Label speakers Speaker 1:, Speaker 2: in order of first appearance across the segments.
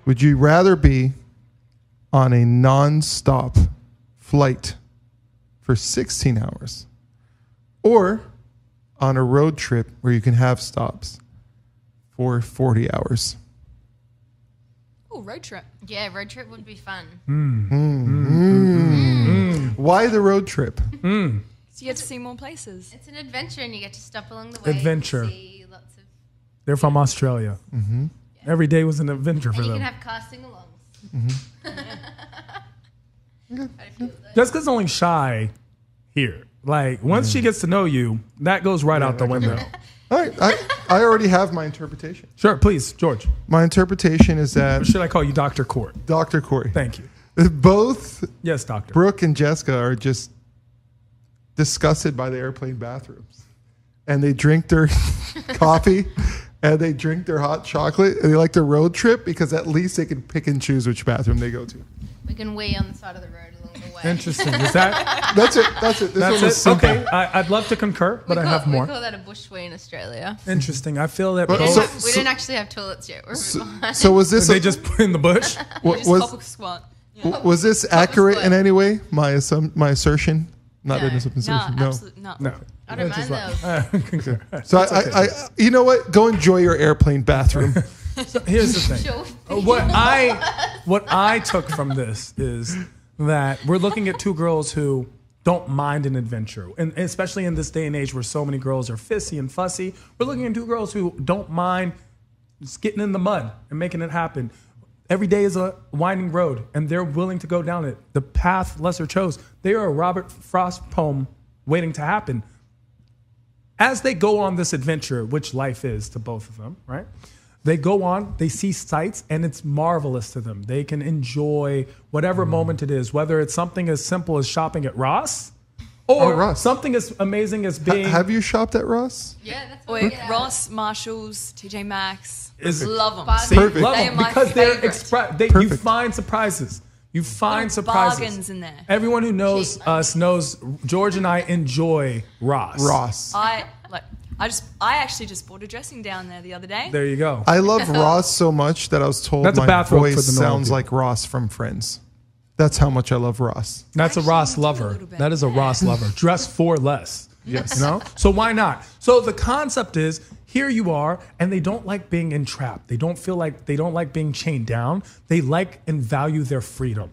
Speaker 1: Would you rather be on a non-stop flight for 16 hours or on a road trip where you can have stops for 40 hours?
Speaker 2: Oh, road trip.
Speaker 3: Yeah, road trip would be fun.
Speaker 1: Why the road trip?
Speaker 2: So you get to see more places.
Speaker 3: It's an adventure, and you get to stop along the way.
Speaker 4: Adventure.
Speaker 3: And see lots of.
Speaker 4: They're from Australia. Mm-hmm. Yeah. Every day was an adventure for
Speaker 3: And you
Speaker 4: them.
Speaker 3: can have car sing-alongs.
Speaker 4: Jessica's only shy here. Like, once she gets to know you, that goes right out the window.
Speaker 1: All right, I already have my interpretation.
Speaker 4: Sure, please, George.
Speaker 1: My interpretation is
Speaker 4: Or
Speaker 1: that
Speaker 4: should I call you Dr. Court?
Speaker 1: Dr. Corey,
Speaker 4: Thank you.
Speaker 1: both
Speaker 4: Yes, doctor.
Speaker 1: Brooke and Jessica are just disgusted by the airplane bathrooms. And they drink their coffee and they drink their hot chocolate and they like the road trip because at least they can pick and choose which bathroom they go to.
Speaker 3: We can wee on the side of the road along the way.
Speaker 4: Interesting. Is that
Speaker 1: That's it. This
Speaker 4: that's
Speaker 1: one was
Speaker 4: it?
Speaker 1: simple.
Speaker 4: Okay, I'd love to concur, but I have more.
Speaker 3: We call that a bush wee in Australia.
Speaker 4: Interesting. I feel that
Speaker 1: But-
Speaker 4: both,
Speaker 3: We don't actually have toilets yet. We're a bit behind.
Speaker 1: So was this
Speaker 4: they just put in the bush.
Speaker 1: was,
Speaker 2: Just public squat. Yeah.
Speaker 1: was this accurate in any way? My assertion? Not an assumption.
Speaker 2: No, absolutely not.
Speaker 4: No.
Speaker 3: I don't mind those.
Speaker 4: Concur.
Speaker 1: So I, you know what? Go enjoy your airplane bathroom.
Speaker 4: So here's the thing.
Speaker 3: Sure.
Speaker 4: What I took from this is that we're looking at two girls who don't mind an adventure, and especially in this day and age where so many girls are fissy and fussy, we're looking at two girls who don't mind just getting in the mud and making it happen. Every day is a winding road, and they're willing to go down it. The path lesser chose. They are a Robert Frost poem waiting to happen. As they go on this adventure, which life is to both of them, right? They go on, they see sights, and it's marvelous to them. They can enjoy whatever moment it is, whether it's something as simple as shopping at Ross or
Speaker 1: Ross.
Speaker 4: something as amazing as being...
Speaker 1: Have you shopped at Ross?
Speaker 3: Yeah, that's
Speaker 2: Or
Speaker 3: what we get.
Speaker 2: Ross, Marshalls, TJ Maxx.
Speaker 4: Is-
Speaker 2: Love them.
Speaker 4: See,
Speaker 1: Perfect.
Speaker 4: love
Speaker 2: They
Speaker 4: them
Speaker 2: are my
Speaker 4: because they're
Speaker 2: favorite.
Speaker 4: you
Speaker 1: Perfect.
Speaker 4: find surprises. You find
Speaker 2: Little
Speaker 4: surprises.
Speaker 2: bargains in there.
Speaker 4: Everyone who knows us knows George and I enjoy Ross.
Speaker 1: Ross.
Speaker 2: I actually just bought a dressing down there the other day.
Speaker 4: There you go.
Speaker 1: I love Ross so much that I was told
Speaker 4: That's a
Speaker 1: my
Speaker 4: bathrobe
Speaker 1: voice
Speaker 4: for the normal
Speaker 1: sounds
Speaker 4: people.
Speaker 1: like Ross from Friends. That's how much I love Ross.
Speaker 4: That's a
Speaker 2: Actually,
Speaker 4: Ross
Speaker 2: you do a
Speaker 4: lover.
Speaker 2: little bit.
Speaker 4: That is a Ross lover. Dress for less.
Speaker 1: Yes.
Speaker 4: You know? So why not? So the concept is here you are, and they don't like being entrapped. They don't like being chained down. They like and value their freedom.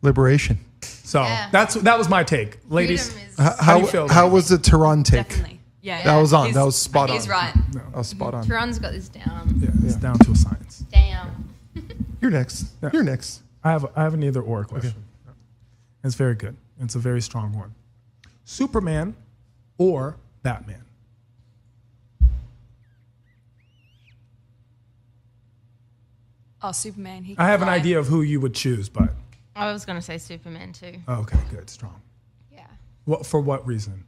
Speaker 1: Liberation.
Speaker 4: So
Speaker 3: Yeah.
Speaker 4: that was my take. Ladies,
Speaker 3: Freedom is-
Speaker 4: how do you feel?
Speaker 1: How was the Tehran take?
Speaker 2: Definitely. Yeah.
Speaker 1: That was on.
Speaker 2: He's-
Speaker 1: That was spot on.
Speaker 2: He's right.
Speaker 1: That was spot on.
Speaker 3: Tehran's got this down.
Speaker 4: yeah, it's down to a science.
Speaker 3: Damn.
Speaker 1: You're next.
Speaker 4: Yeah.
Speaker 1: You're next.
Speaker 4: I have an either or question. It's very good. It's a very strong one. Superman or Batman?
Speaker 2: Oh, Superman. He
Speaker 4: I have an
Speaker 2: can fly.
Speaker 4: idea of who you would choose, but
Speaker 3: I was going to say Superman too.
Speaker 4: okay, good, strong.
Speaker 3: Yeah.
Speaker 4: For what reason?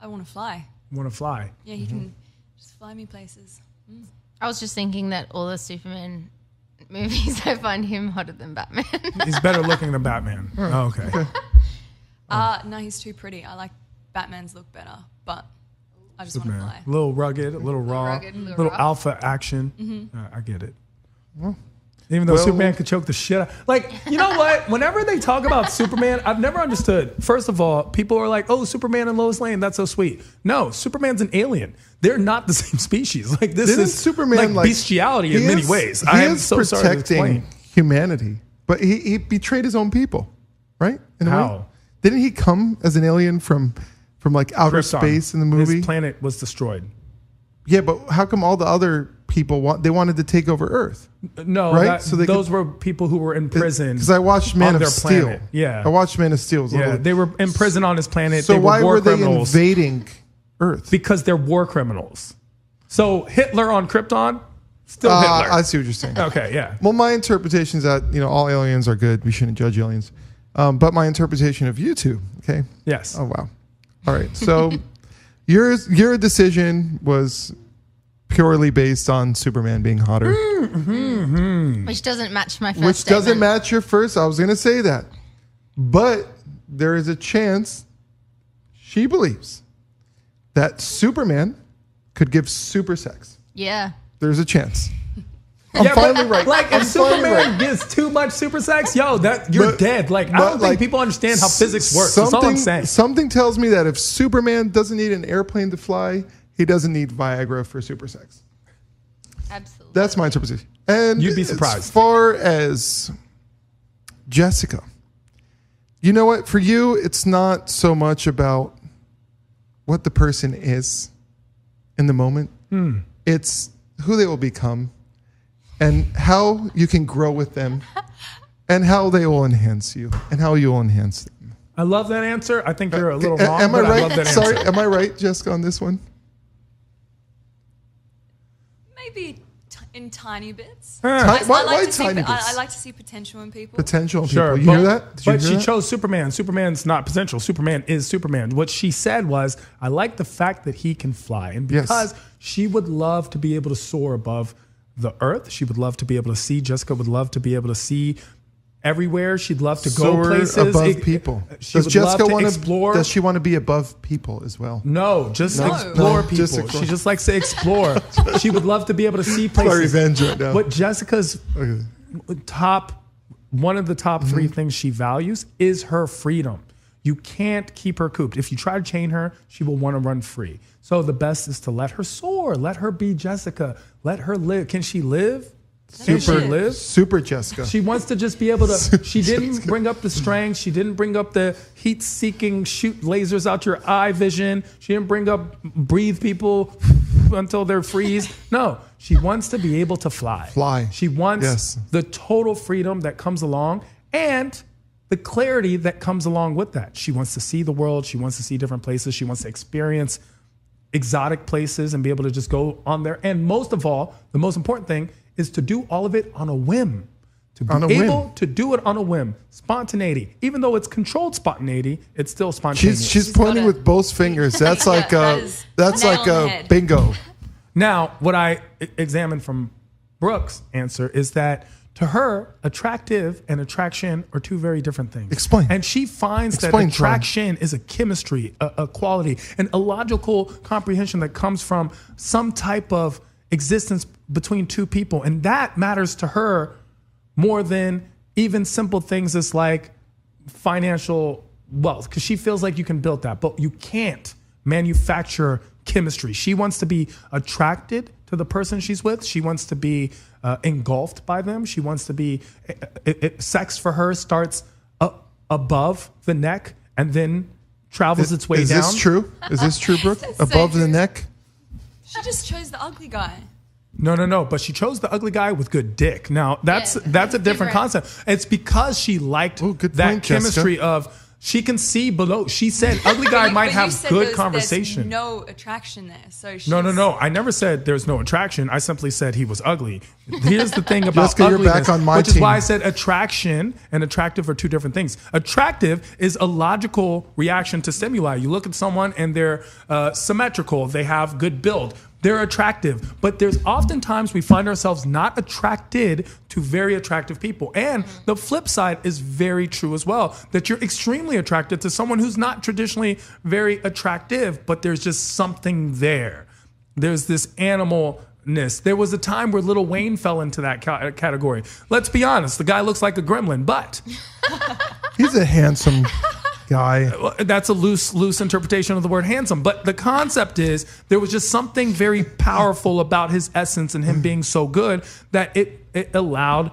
Speaker 2: I want to fly.
Speaker 4: Want to fly?
Speaker 2: Yeah, he can just fly me places.
Speaker 3: I was just thinking that all the Superman movies, I find him hotter than Batman.
Speaker 4: He's better looking than Batman. Oh, okay.
Speaker 2: No, he's too pretty. I like Batman's look better, but I just want to
Speaker 4: Superman.
Speaker 2: fly.
Speaker 4: A little rugged, a little raw,
Speaker 3: rugged, a little
Speaker 4: little
Speaker 3: rough.
Speaker 4: alpha action. I get it. Even though
Speaker 1: Well-
Speaker 4: Superman could choke the shit out. Like, you know what? Whenever they talk about Superman, I've never understood. First of all, people are like, oh, Superman and Lois Lane, that's so sweet. No, Superman's an alien. They're not the same species. Like, this
Speaker 1: Didn't
Speaker 4: is
Speaker 1: Superman
Speaker 4: like bestiality in
Speaker 1: he
Speaker 4: many
Speaker 1: is-
Speaker 4: ways.
Speaker 1: He
Speaker 4: I am
Speaker 1: is
Speaker 4: so sorry to
Speaker 1: protecting
Speaker 4: explain.
Speaker 1: humanity, but he betrayed his own people, right? In a way?
Speaker 4: How?
Speaker 1: Didn't he come as an alien from like outer
Speaker 4: Krypton.
Speaker 1: space in the movie?
Speaker 4: His planet was destroyed.
Speaker 1: Yeah, but how come all the other people wanted to take over Earth?
Speaker 4: No,
Speaker 1: Right? So they
Speaker 4: those were people who were in prison.
Speaker 1: Because I watched Man
Speaker 4: on
Speaker 1: of
Speaker 4: their
Speaker 1: Steel.
Speaker 4: planet. Yeah.
Speaker 1: I watched Man of Steel. It was a
Speaker 4: Yeah,
Speaker 1: little-
Speaker 4: they were in prison on his planet.
Speaker 1: so
Speaker 4: they were
Speaker 1: why
Speaker 4: war
Speaker 1: were they
Speaker 4: criminals
Speaker 1: invading Earth?
Speaker 4: because they're war criminals. So Hitler on Krypton, still Hitler.
Speaker 1: I see what you're saying.
Speaker 4: Okay, yeah.
Speaker 1: Well, my interpretation is that all aliens are good. We shouldn't judge aliens. But my interpretation of you two, okay?
Speaker 4: Yes.
Speaker 1: Oh wow. All right. So your decision was purely based on Superman being hotter,
Speaker 3: Which doesn't match my first
Speaker 1: which doesn't
Speaker 3: statement.
Speaker 1: match your first. I was going to say that, but there is a chance she believes that Superman could give super sex.
Speaker 3: Yeah.
Speaker 1: There's a chance. I'm finally right.
Speaker 4: Like
Speaker 1: I'm
Speaker 4: if
Speaker 1: finally
Speaker 4: Superman
Speaker 1: right.
Speaker 4: gets too much super sex, yo, you're
Speaker 1: But-
Speaker 4: dead. Like I
Speaker 1: but,
Speaker 4: don't
Speaker 1: like,
Speaker 4: think people understand how physics works. That's all I'm saying.
Speaker 1: Something tells me that if Superman doesn't need an airplane to fly, he doesn't need Viagra for super sex.
Speaker 3: Absolutely.
Speaker 1: That's my interpretation. And
Speaker 4: You'd be surprised.
Speaker 1: As far as Jessica, you know what? For you, it's not so much about what the person is in the moment. It's who they will become and how you can grow with them and how they will enhance you and how you will enhance them.
Speaker 4: I love that answer. I think you're a little wrong.
Speaker 1: Am I
Speaker 4: but
Speaker 1: right?
Speaker 4: I love that
Speaker 1: Sorry,
Speaker 4: answer.
Speaker 1: am I right, Jessica, on this one?
Speaker 2: Maybe in tiny bits.
Speaker 1: Why
Speaker 2: I
Speaker 1: tiny bits?
Speaker 2: I like to see potential in people.
Speaker 1: Potential in
Speaker 4: Sure,
Speaker 1: people. You hear that? Did you
Speaker 4: But
Speaker 1: hear
Speaker 4: she
Speaker 1: that?
Speaker 4: chose Superman. Superman's not potential. Superman is Superman. What she said was, I like the fact that he can fly. And
Speaker 1: Yes.
Speaker 4: because she would love to be able to soar above the earth, she would love to be able to see. Jessica would love to be able to see everywhere. She'd love to go
Speaker 1: Soar
Speaker 4: places.
Speaker 1: above people.
Speaker 4: She
Speaker 1: Does
Speaker 4: would
Speaker 1: Jessica
Speaker 4: love to
Speaker 1: want
Speaker 4: explore.
Speaker 1: Does she want to be above people as well?
Speaker 4: No, just
Speaker 2: No.
Speaker 4: explore
Speaker 1: No,
Speaker 4: people.
Speaker 1: just explore.
Speaker 4: She just likes to explore. She would love to be able to see places.
Speaker 1: revenge right now.
Speaker 4: What Jessica's
Speaker 1: Okay.
Speaker 4: one of the top three things she values is her freedom. You can't keep her cooped. If you try to chain her, she will want to run free. So the best is to let her soar. Let her be Jessica. Let her live. Can she live? Can she live?
Speaker 1: Super Jessica.
Speaker 4: She wants to just be able to. She didn't bring up the strength. She didn't bring up the heat-seeking shoot lasers out your eye vision. She didn't bring up breathe people until they're freeze. No, she wants to be able to fly.
Speaker 1: Fly.
Speaker 4: She wants
Speaker 1: Yes.
Speaker 4: the total freedom that comes along and the clarity that comes along with that. She wants to see the world. She wants to see different places. She wants to experience exotic places and be able to just go on there. And most of all, the most important thing is to do all of it on a whim. To be
Speaker 1: On a
Speaker 4: able
Speaker 1: whim.
Speaker 4: to do it on a whim. Spontaneity. Even though it's controlled spontaneity, it's still spontaneous.
Speaker 1: She's pointing
Speaker 2: got
Speaker 1: with both fingers. That's like
Speaker 2: that is
Speaker 1: that's
Speaker 2: nail
Speaker 1: like
Speaker 2: on the
Speaker 1: a
Speaker 2: head.
Speaker 1: bingo.
Speaker 4: Now, what I examined from Brooke's answer is that to her, attractive and attraction are two very different things.
Speaker 1: Explain.
Speaker 4: And she finds
Speaker 1: Explain,
Speaker 4: that attraction is a chemistry, a quality, and a logical comprehension that comes from some type of existence between two people. And that matters to her more than even simple things as like financial wealth, because she feels like you can build that, but you can't manufacture chemistry. She wants to be attracted to the person she's with. She wants to be engulfed by them. She wants to be, sex for her starts above the neck and then travels its way
Speaker 1: Is
Speaker 4: down.
Speaker 1: this true? Is this true, Brooke?
Speaker 2: That's so
Speaker 1: Above the
Speaker 2: true.
Speaker 1: neck?
Speaker 2: She just chose the ugly guy.
Speaker 4: No. But she chose the ugly guy with good dick. Now that's
Speaker 3: Yeah,
Speaker 4: that's a different
Speaker 3: different.
Speaker 4: concept. It's because she liked
Speaker 1: Oh, good
Speaker 4: that
Speaker 1: point, Jessica.
Speaker 4: chemistry of she can see below. She said ugly guy might
Speaker 2: But you
Speaker 4: have
Speaker 2: said
Speaker 4: good
Speaker 2: there's
Speaker 4: conversation.
Speaker 2: no attraction there. So she's,
Speaker 4: No. I never said there's no attraction. I simply said he was ugly. Here's the thing about
Speaker 1: Jessica, you're
Speaker 4: ugliness,
Speaker 1: back on my
Speaker 4: which is why I
Speaker 1: team.
Speaker 4: said attraction and attractive are two different things. Attractive is a logical reaction to stimuli. You look at someone and they're symmetrical. They have good build. They're attractive. But there's oftentimes we find ourselves not attracted to very attractive people. And the flip side is very true as well, that you're extremely attracted to someone who's not traditionally very attractive, but there's just something there. There's this animalness. There was a time where Lil Wayne fell into that category. Let's be honest, the guy looks like a gremlin, but
Speaker 1: He's a handsome guy.
Speaker 4: that's a loose interpretation of the word handsome. But the concept is there was just something very powerful about his essence and him being so good that it allowed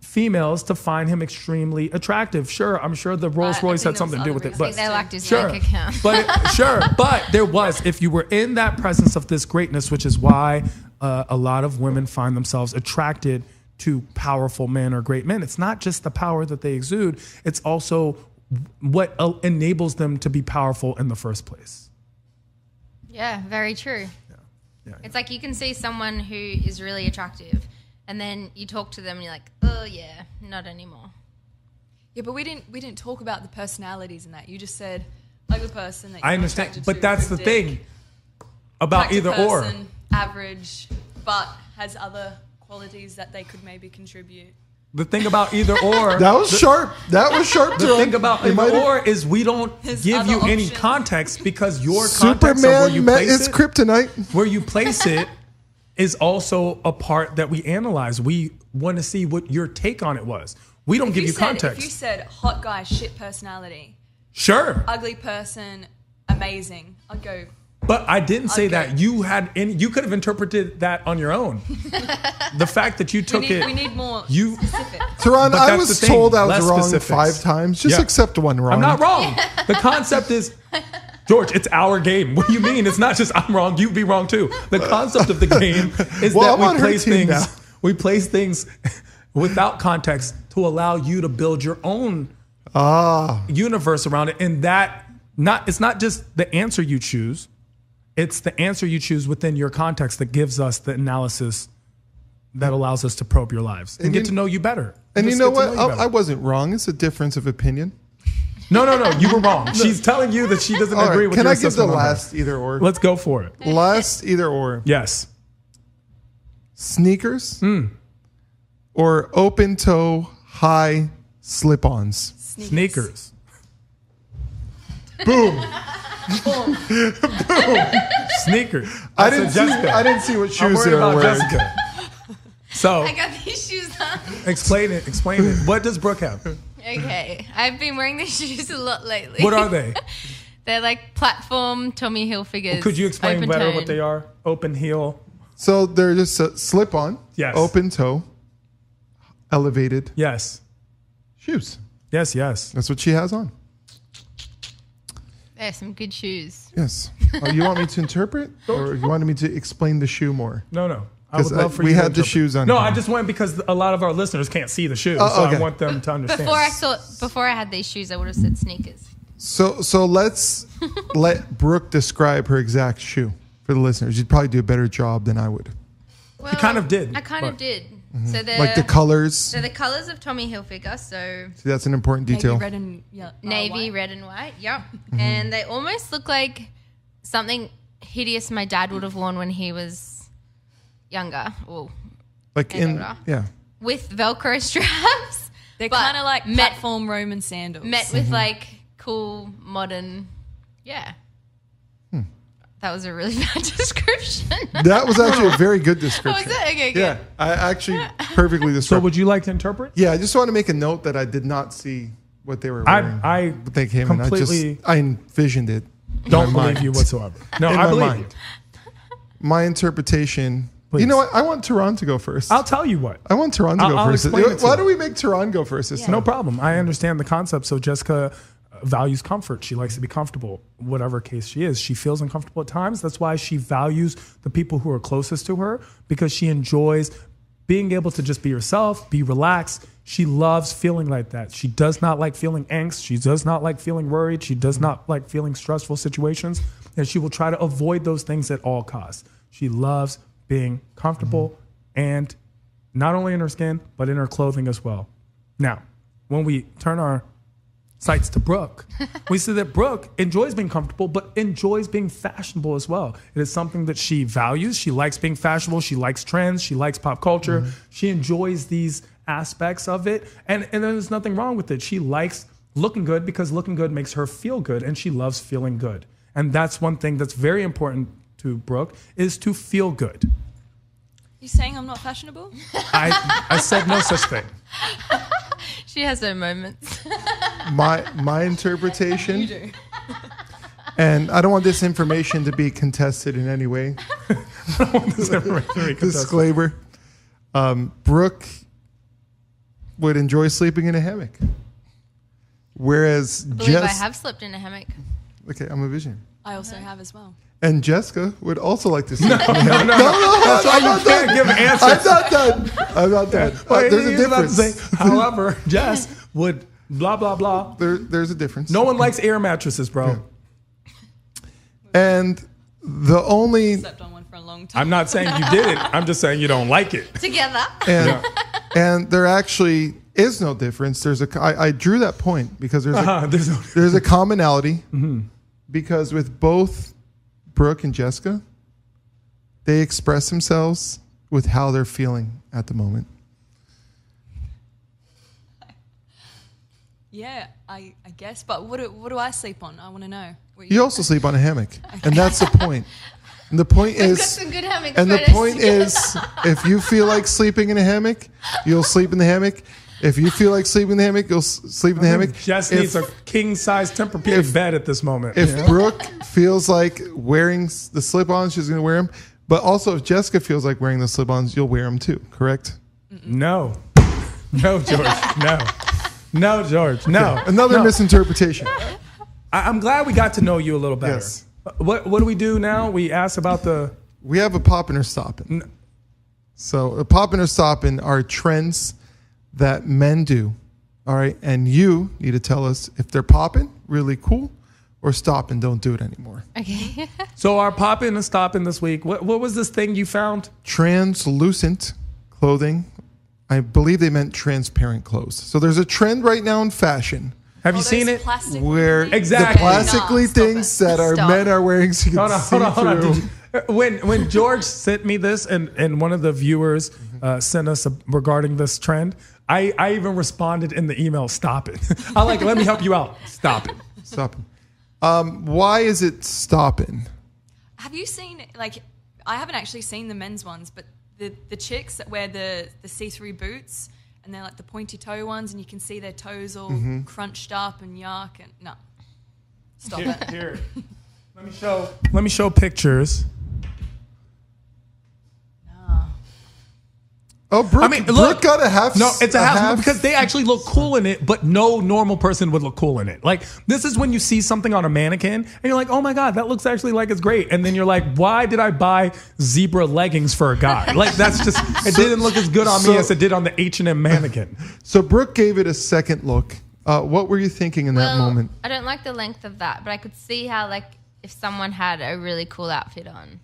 Speaker 4: females to find him extremely attractive. Sure, I'm sure the Rolls Royce
Speaker 2: think
Speaker 4: had something to do
Speaker 2: there was
Speaker 4: with it.
Speaker 2: other
Speaker 3: I think they liked his
Speaker 4: Sure.
Speaker 3: bank account.
Speaker 4: But there was, if you were in that presence of this greatness, which is why a lot of women find themselves attracted to powerful men or great men. It's not just the power that they exude, it's also what enables them to be powerful in the first place.
Speaker 3: Yeah, very true.
Speaker 4: Yeah.
Speaker 3: It's like you can see someone who is really attractive, and then you talk to them, and you're like, oh yeah, not anymore.
Speaker 2: Yeah, but we didn't talk about the personalities in that. You just said ugly person. That
Speaker 4: I
Speaker 2: you're
Speaker 4: understand,
Speaker 2: attracted
Speaker 4: but
Speaker 2: to,
Speaker 4: that's the
Speaker 2: good dick.
Speaker 4: thing about
Speaker 2: Attractive
Speaker 4: either or.
Speaker 2: person, average, but has other qualities that they could maybe contribute.
Speaker 4: The thing about either or.
Speaker 1: That was sharp. That was sharp.
Speaker 4: The thing about
Speaker 1: It might
Speaker 4: either
Speaker 1: have-
Speaker 4: or is we don't
Speaker 2: His
Speaker 4: give you
Speaker 2: other
Speaker 4: any
Speaker 2: options.
Speaker 4: context because your context of where
Speaker 1: Superman
Speaker 4: you
Speaker 1: met
Speaker 4: place
Speaker 1: his
Speaker 4: it,
Speaker 1: kryptonite.
Speaker 4: where you place it is also a part that we analyze. We want to see what your take on it was. We don't give you context.
Speaker 2: If you said hot guy, shit personality,
Speaker 4: Sure.
Speaker 2: ugly person, amazing, I'd go.
Speaker 4: But I didn't say
Speaker 2: Okay.
Speaker 4: that. You could have interpreted that on your own. The fact that you took
Speaker 2: We need more
Speaker 4: You,
Speaker 2: specific.
Speaker 1: Teron,
Speaker 4: But
Speaker 1: I
Speaker 4: that's
Speaker 1: was
Speaker 4: the thing,
Speaker 1: told I was
Speaker 4: less
Speaker 1: wrong
Speaker 4: specifics.
Speaker 1: 5 times. Just
Speaker 4: Yeah.
Speaker 1: accept one wrong.
Speaker 4: I'm not wrong. The concept is, George, it's our game. What do you mean? It's not just I'm wrong, you be wrong too. The concept of the game is
Speaker 1: Well,
Speaker 4: that
Speaker 1: I'm on her team now.
Speaker 4: we place things without context to allow you to build your own universe around it. And it's not just the answer you choose. It's the answer you choose within your context that gives us the analysis that allows us to probe your lives and get to know you better.
Speaker 1: And you
Speaker 4: Just
Speaker 1: know
Speaker 4: get to
Speaker 1: what?
Speaker 4: you better.
Speaker 1: I wasn't wrong. It's a difference of opinion.
Speaker 4: No, you were wrong. She's telling you that she doesn't
Speaker 1: All
Speaker 4: agree
Speaker 1: right,
Speaker 4: with
Speaker 1: can
Speaker 4: your
Speaker 1: I give the
Speaker 4: assessment on her.
Speaker 1: last either or?
Speaker 4: Let's go for it.
Speaker 1: Last either or.
Speaker 4: Yes.
Speaker 1: Sneakers or open toe high slip-ons.
Speaker 4: Sneakers.
Speaker 1: Boom. Sneakers. I didn't see what
Speaker 4: I'm
Speaker 1: shoes
Speaker 4: worried
Speaker 1: they were
Speaker 4: about
Speaker 1: wearing.
Speaker 4: Jessica. So
Speaker 3: I got these shoes on.
Speaker 4: explain it. What does Brooke have?
Speaker 3: Okay, I've been wearing these shoes a lot lately.
Speaker 4: What are they?
Speaker 3: They're like platform Tommy Hilfigers.
Speaker 4: Could you explain
Speaker 3: open
Speaker 4: better
Speaker 3: tone.
Speaker 4: what they are? Open heel.
Speaker 1: So they're just a slip-on,
Speaker 4: Yes.
Speaker 1: open toe, elevated
Speaker 4: Yes.
Speaker 1: shoes.
Speaker 4: Yes.
Speaker 1: That's what she has on.
Speaker 3: They're some good shoes.
Speaker 1: Yes. You want me to interpret, or you wanted me to explain the shoe more?
Speaker 4: No. I
Speaker 1: 'Cause
Speaker 4: would love for
Speaker 1: we
Speaker 4: you to
Speaker 1: had the
Speaker 4: interpret.
Speaker 1: shoes on
Speaker 4: No,
Speaker 1: here.
Speaker 4: I just went because a lot of our listeners can't see the shoes,
Speaker 1: Oh,
Speaker 4: so
Speaker 1: okay.
Speaker 4: I want them to understand.
Speaker 3: Before I had these shoes, I would have said sneakers.
Speaker 1: So let's let Brooke describe her exact shoe for the listeners. You'd probably do a better job than I would.
Speaker 3: Well,
Speaker 4: kind of did,
Speaker 3: I kind of
Speaker 4: but-
Speaker 3: did. So they're
Speaker 1: Like the colors.
Speaker 3: They're the colors of Tommy Hilfiger. So
Speaker 1: See, that's an important detail.
Speaker 2: Navy, red, and
Speaker 3: navy,
Speaker 2: white.
Speaker 3: red, and white. Yep. And they almost look like something hideous my dad would have worn when he was younger. Or
Speaker 1: Like in,
Speaker 3: older.
Speaker 1: yeah.
Speaker 3: with Velcro straps.
Speaker 2: They're
Speaker 3: but
Speaker 2: kind of like
Speaker 3: met-
Speaker 2: platform Roman sandals.
Speaker 3: met with like cool modern. Yeah. That was a really bad description.
Speaker 1: That was actually a very good
Speaker 3: Oh,
Speaker 1: description.
Speaker 3: is it? Okay, good.
Speaker 1: Yeah, I actually perfectly
Speaker 4: So
Speaker 1: described.
Speaker 4: would you like to interpret?
Speaker 1: Yeah, I just want to make a note that I did not see what they were wearing.
Speaker 4: I
Speaker 1: But they came in.
Speaker 4: completely
Speaker 1: I envisioned it. in
Speaker 4: don't
Speaker 1: my
Speaker 4: believe
Speaker 1: mind.
Speaker 4: you whatsoever. No,
Speaker 1: In
Speaker 4: I
Speaker 1: my
Speaker 4: believe
Speaker 1: mind.
Speaker 4: you.
Speaker 1: My interpretation.
Speaker 4: Please.
Speaker 1: You know what? I want Tehran to go first.
Speaker 4: I'll tell you what.
Speaker 1: I want Tehran to go
Speaker 4: I'll
Speaker 1: first.
Speaker 4: explain it to
Speaker 1: Why
Speaker 4: you.
Speaker 1: do we make Tehran go first this time?
Speaker 4: No problem. I understand the concept. So Jessica values comfort. She likes to be comfortable, whatever case she is. She feels uncomfortable at times. That's why she values the people who are closest to her, because she enjoys being able to just be herself, be relaxed. She loves feeling like that. She does not like feeling angst. She does not like feeling worried. She does not like feeling stressful situations. And she will try to avoid those things at all costs. She loves being comfortable and not only in her skin, but in her clothing as well. Now, when we turn our sights to Brooke, we see that Brooke enjoys being comfortable, but enjoys being fashionable as well. It is something that she values. She likes being fashionable. She likes trends. She likes pop culture. She enjoys these aspects of it. And there's nothing wrong with it. She likes looking good because looking good makes her feel good, and she loves feeling good. And that's one thing that's very important to Brooke, is to feel good.
Speaker 2: You saying I'm not fashionable?
Speaker 4: I said no such thing.
Speaker 3: She has her moments.
Speaker 1: My interpretation. And I don't want this information to be contested in any way. Disclaimer. Brooke would enjoy sleeping in a hammock. Whereas
Speaker 3: I believe I
Speaker 1: Jess...
Speaker 3: have slept in a hammock.
Speaker 1: Okay, I'm a visionary.
Speaker 2: I also have as well.
Speaker 1: And Jessica would also like to sleep in a
Speaker 4: No,
Speaker 1: hammock.
Speaker 4: that's why you can't give answers.
Speaker 1: I'm not done.
Speaker 4: But
Speaker 1: There's a
Speaker 4: he's about to
Speaker 1: difference.
Speaker 4: say, however, Jess would blah, blah, blah.
Speaker 1: There's a difference.
Speaker 4: No one likes air mattresses, bro.
Speaker 1: Yeah. And the only...
Speaker 2: Slept on one for a long time.
Speaker 4: I'm not saying you did it. I'm just saying you don't like it.
Speaker 3: Together.
Speaker 1: And there actually is no difference. I drew that point because
Speaker 4: There's
Speaker 1: there's a commonality. Because with both Brooke and Jessica, they express themselves with how they're feeling at the moment.
Speaker 2: Yeah, I guess. But what do I sleep on? I want to know.
Speaker 1: You also sleep on a hammock, and that's the point. And the point
Speaker 3: We've got
Speaker 1: is,
Speaker 3: some good hammock
Speaker 1: and the
Speaker 3: photos
Speaker 1: point
Speaker 3: together.
Speaker 1: is, if you feel like sleeping in a hammock, you'll sleep in the hammock. If you feel like sleeping in the hammock, you'll sleep in the hammock.
Speaker 4: Jess
Speaker 1: If-
Speaker 4: needs a king-size Tempur-Pedic bed at this moment.
Speaker 1: If Brooke feels like wearing the slip-ons, she's going to wear them. But also, if Jessica feels like wearing the slip-ons, you'll wear them too, correct?
Speaker 4: No, George, no, George, no.
Speaker 1: Another
Speaker 4: no.
Speaker 1: misinterpretation.
Speaker 4: I'm glad we got to know you a little better.
Speaker 1: Yes.
Speaker 4: What do we do now? We asked about the.
Speaker 1: We have a poppin' or stoppin'. So a poppin' or stoppin' are trends that men do, all right? And you need to tell us if they're poppin', really cool, or stoppin', don't do it anymore.
Speaker 3: Okay.
Speaker 4: So our popping and stopping this week. What was this thing you found?
Speaker 1: Translucent clothing. I believe they meant transparent clothes. So there's a trend right now in fashion
Speaker 4: Have you seen it?
Speaker 1: where
Speaker 4: Exactly.
Speaker 1: the plastically
Speaker 2: No, stop
Speaker 1: things
Speaker 2: it.
Speaker 1: that our
Speaker 3: Stop.
Speaker 1: men are wearing so you can see
Speaker 4: Hold on.
Speaker 1: through.
Speaker 4: Did you- when George sent me this and one of the viewers sent us regarding this trend, I even responded in the email, stop it. I'm like, let me help you out. Stop it.
Speaker 1: Stopping. Why is it stopping?
Speaker 2: Have you seen, like, I haven't actually seen the men's ones, but the chicks that wear the see-through boots, and they're like the pointy toe ones, and you can see their toes all crunched up and yuck, and no. Stop it.
Speaker 4: Here. Let me show pictures.
Speaker 1: Oh, Brooke,
Speaker 4: I mean,
Speaker 1: Brooke
Speaker 4: look.
Speaker 1: got a half.
Speaker 4: No, it's a half because they actually look cool in it, but no normal person would look cool in it. Like, this is when you see something on a mannequin and you're like, oh my God, that looks actually like it's great. And then you're like, why did I buy zebra leggings for a guy? Like, that's just, it didn't look as good on me as it did on the H&M mannequin.
Speaker 1: So Brooke gave it a second look. What were you thinking in that moment?
Speaker 3: I don't like the length of that, but I could see how, like, if someone had a really cool outfit on,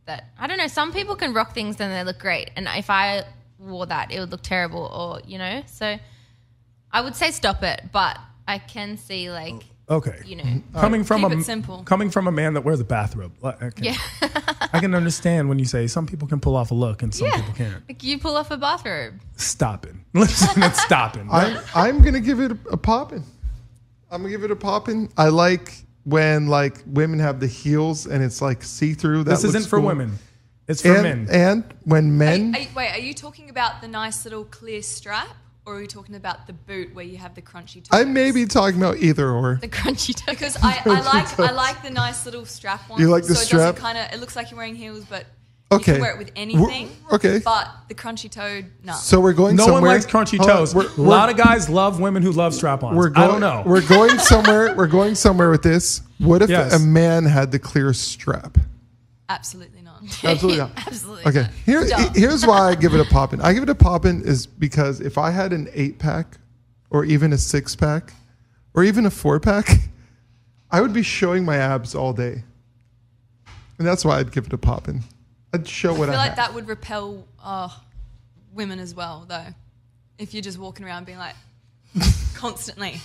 Speaker 3: that, I don't know, some people can rock things and they look great. And if I wore that, it would look terrible, or, you know, so I would say stop it, but I can see, like,
Speaker 4: Okay.
Speaker 3: you know,
Speaker 4: Coming from
Speaker 2: Keep
Speaker 4: a
Speaker 2: it simple.
Speaker 4: coming from a man that wears a bathrobe. Okay.
Speaker 3: yeah.
Speaker 4: I can understand when you say some people can pull off a look and some
Speaker 3: Yeah.
Speaker 4: people can't.
Speaker 3: Like, you pull off a bathrobe.
Speaker 4: Stop it. Listen, it's stopping.
Speaker 1: I'm gonna give it a poppin'. I'm gonna give it a poppin'. I like when like women have the heels and it's like see through.
Speaker 4: This isn't for women. It's for men.
Speaker 1: And when men,
Speaker 2: Wait, are you talking about the nice little clear strap, or are you talking about the boot where you have the crunchy toes?
Speaker 1: I may be talking about either or.
Speaker 3: The crunchy toe.
Speaker 2: Because I like the nice little strap one.
Speaker 1: You like the
Speaker 2: so
Speaker 1: strap?
Speaker 2: It doesn't it looks like you're wearing heels, but
Speaker 1: Okay.
Speaker 2: you can wear it with anything.
Speaker 1: Okay.
Speaker 2: But the crunchy toe, no.
Speaker 1: So we're going
Speaker 4: No
Speaker 1: somewhere.
Speaker 4: one likes crunchy
Speaker 1: Hold on,
Speaker 4: toes.
Speaker 1: we're-
Speaker 4: A lot of guys love women who love strap-ons. I don't know.
Speaker 1: We're going somewhere. We're going somewhere with this. What if
Speaker 4: Yes.
Speaker 1: a man had the clear strap?
Speaker 2: Absolutely not.
Speaker 1: Absolutely not.
Speaker 3: Absolutely.
Speaker 1: Okay.
Speaker 2: Stop.
Speaker 1: Here's why I give it a poppin'. I give it a poppin' is because if I had an 8-pack or even a 6-pack or even a 4-pack, I would be showing my abs all day. And that's why I'd give it a poppin'. I'd show what
Speaker 2: I
Speaker 1: I
Speaker 2: feel like
Speaker 1: have.
Speaker 2: that would repel women as well, though. If you're just walking around being like, constantly.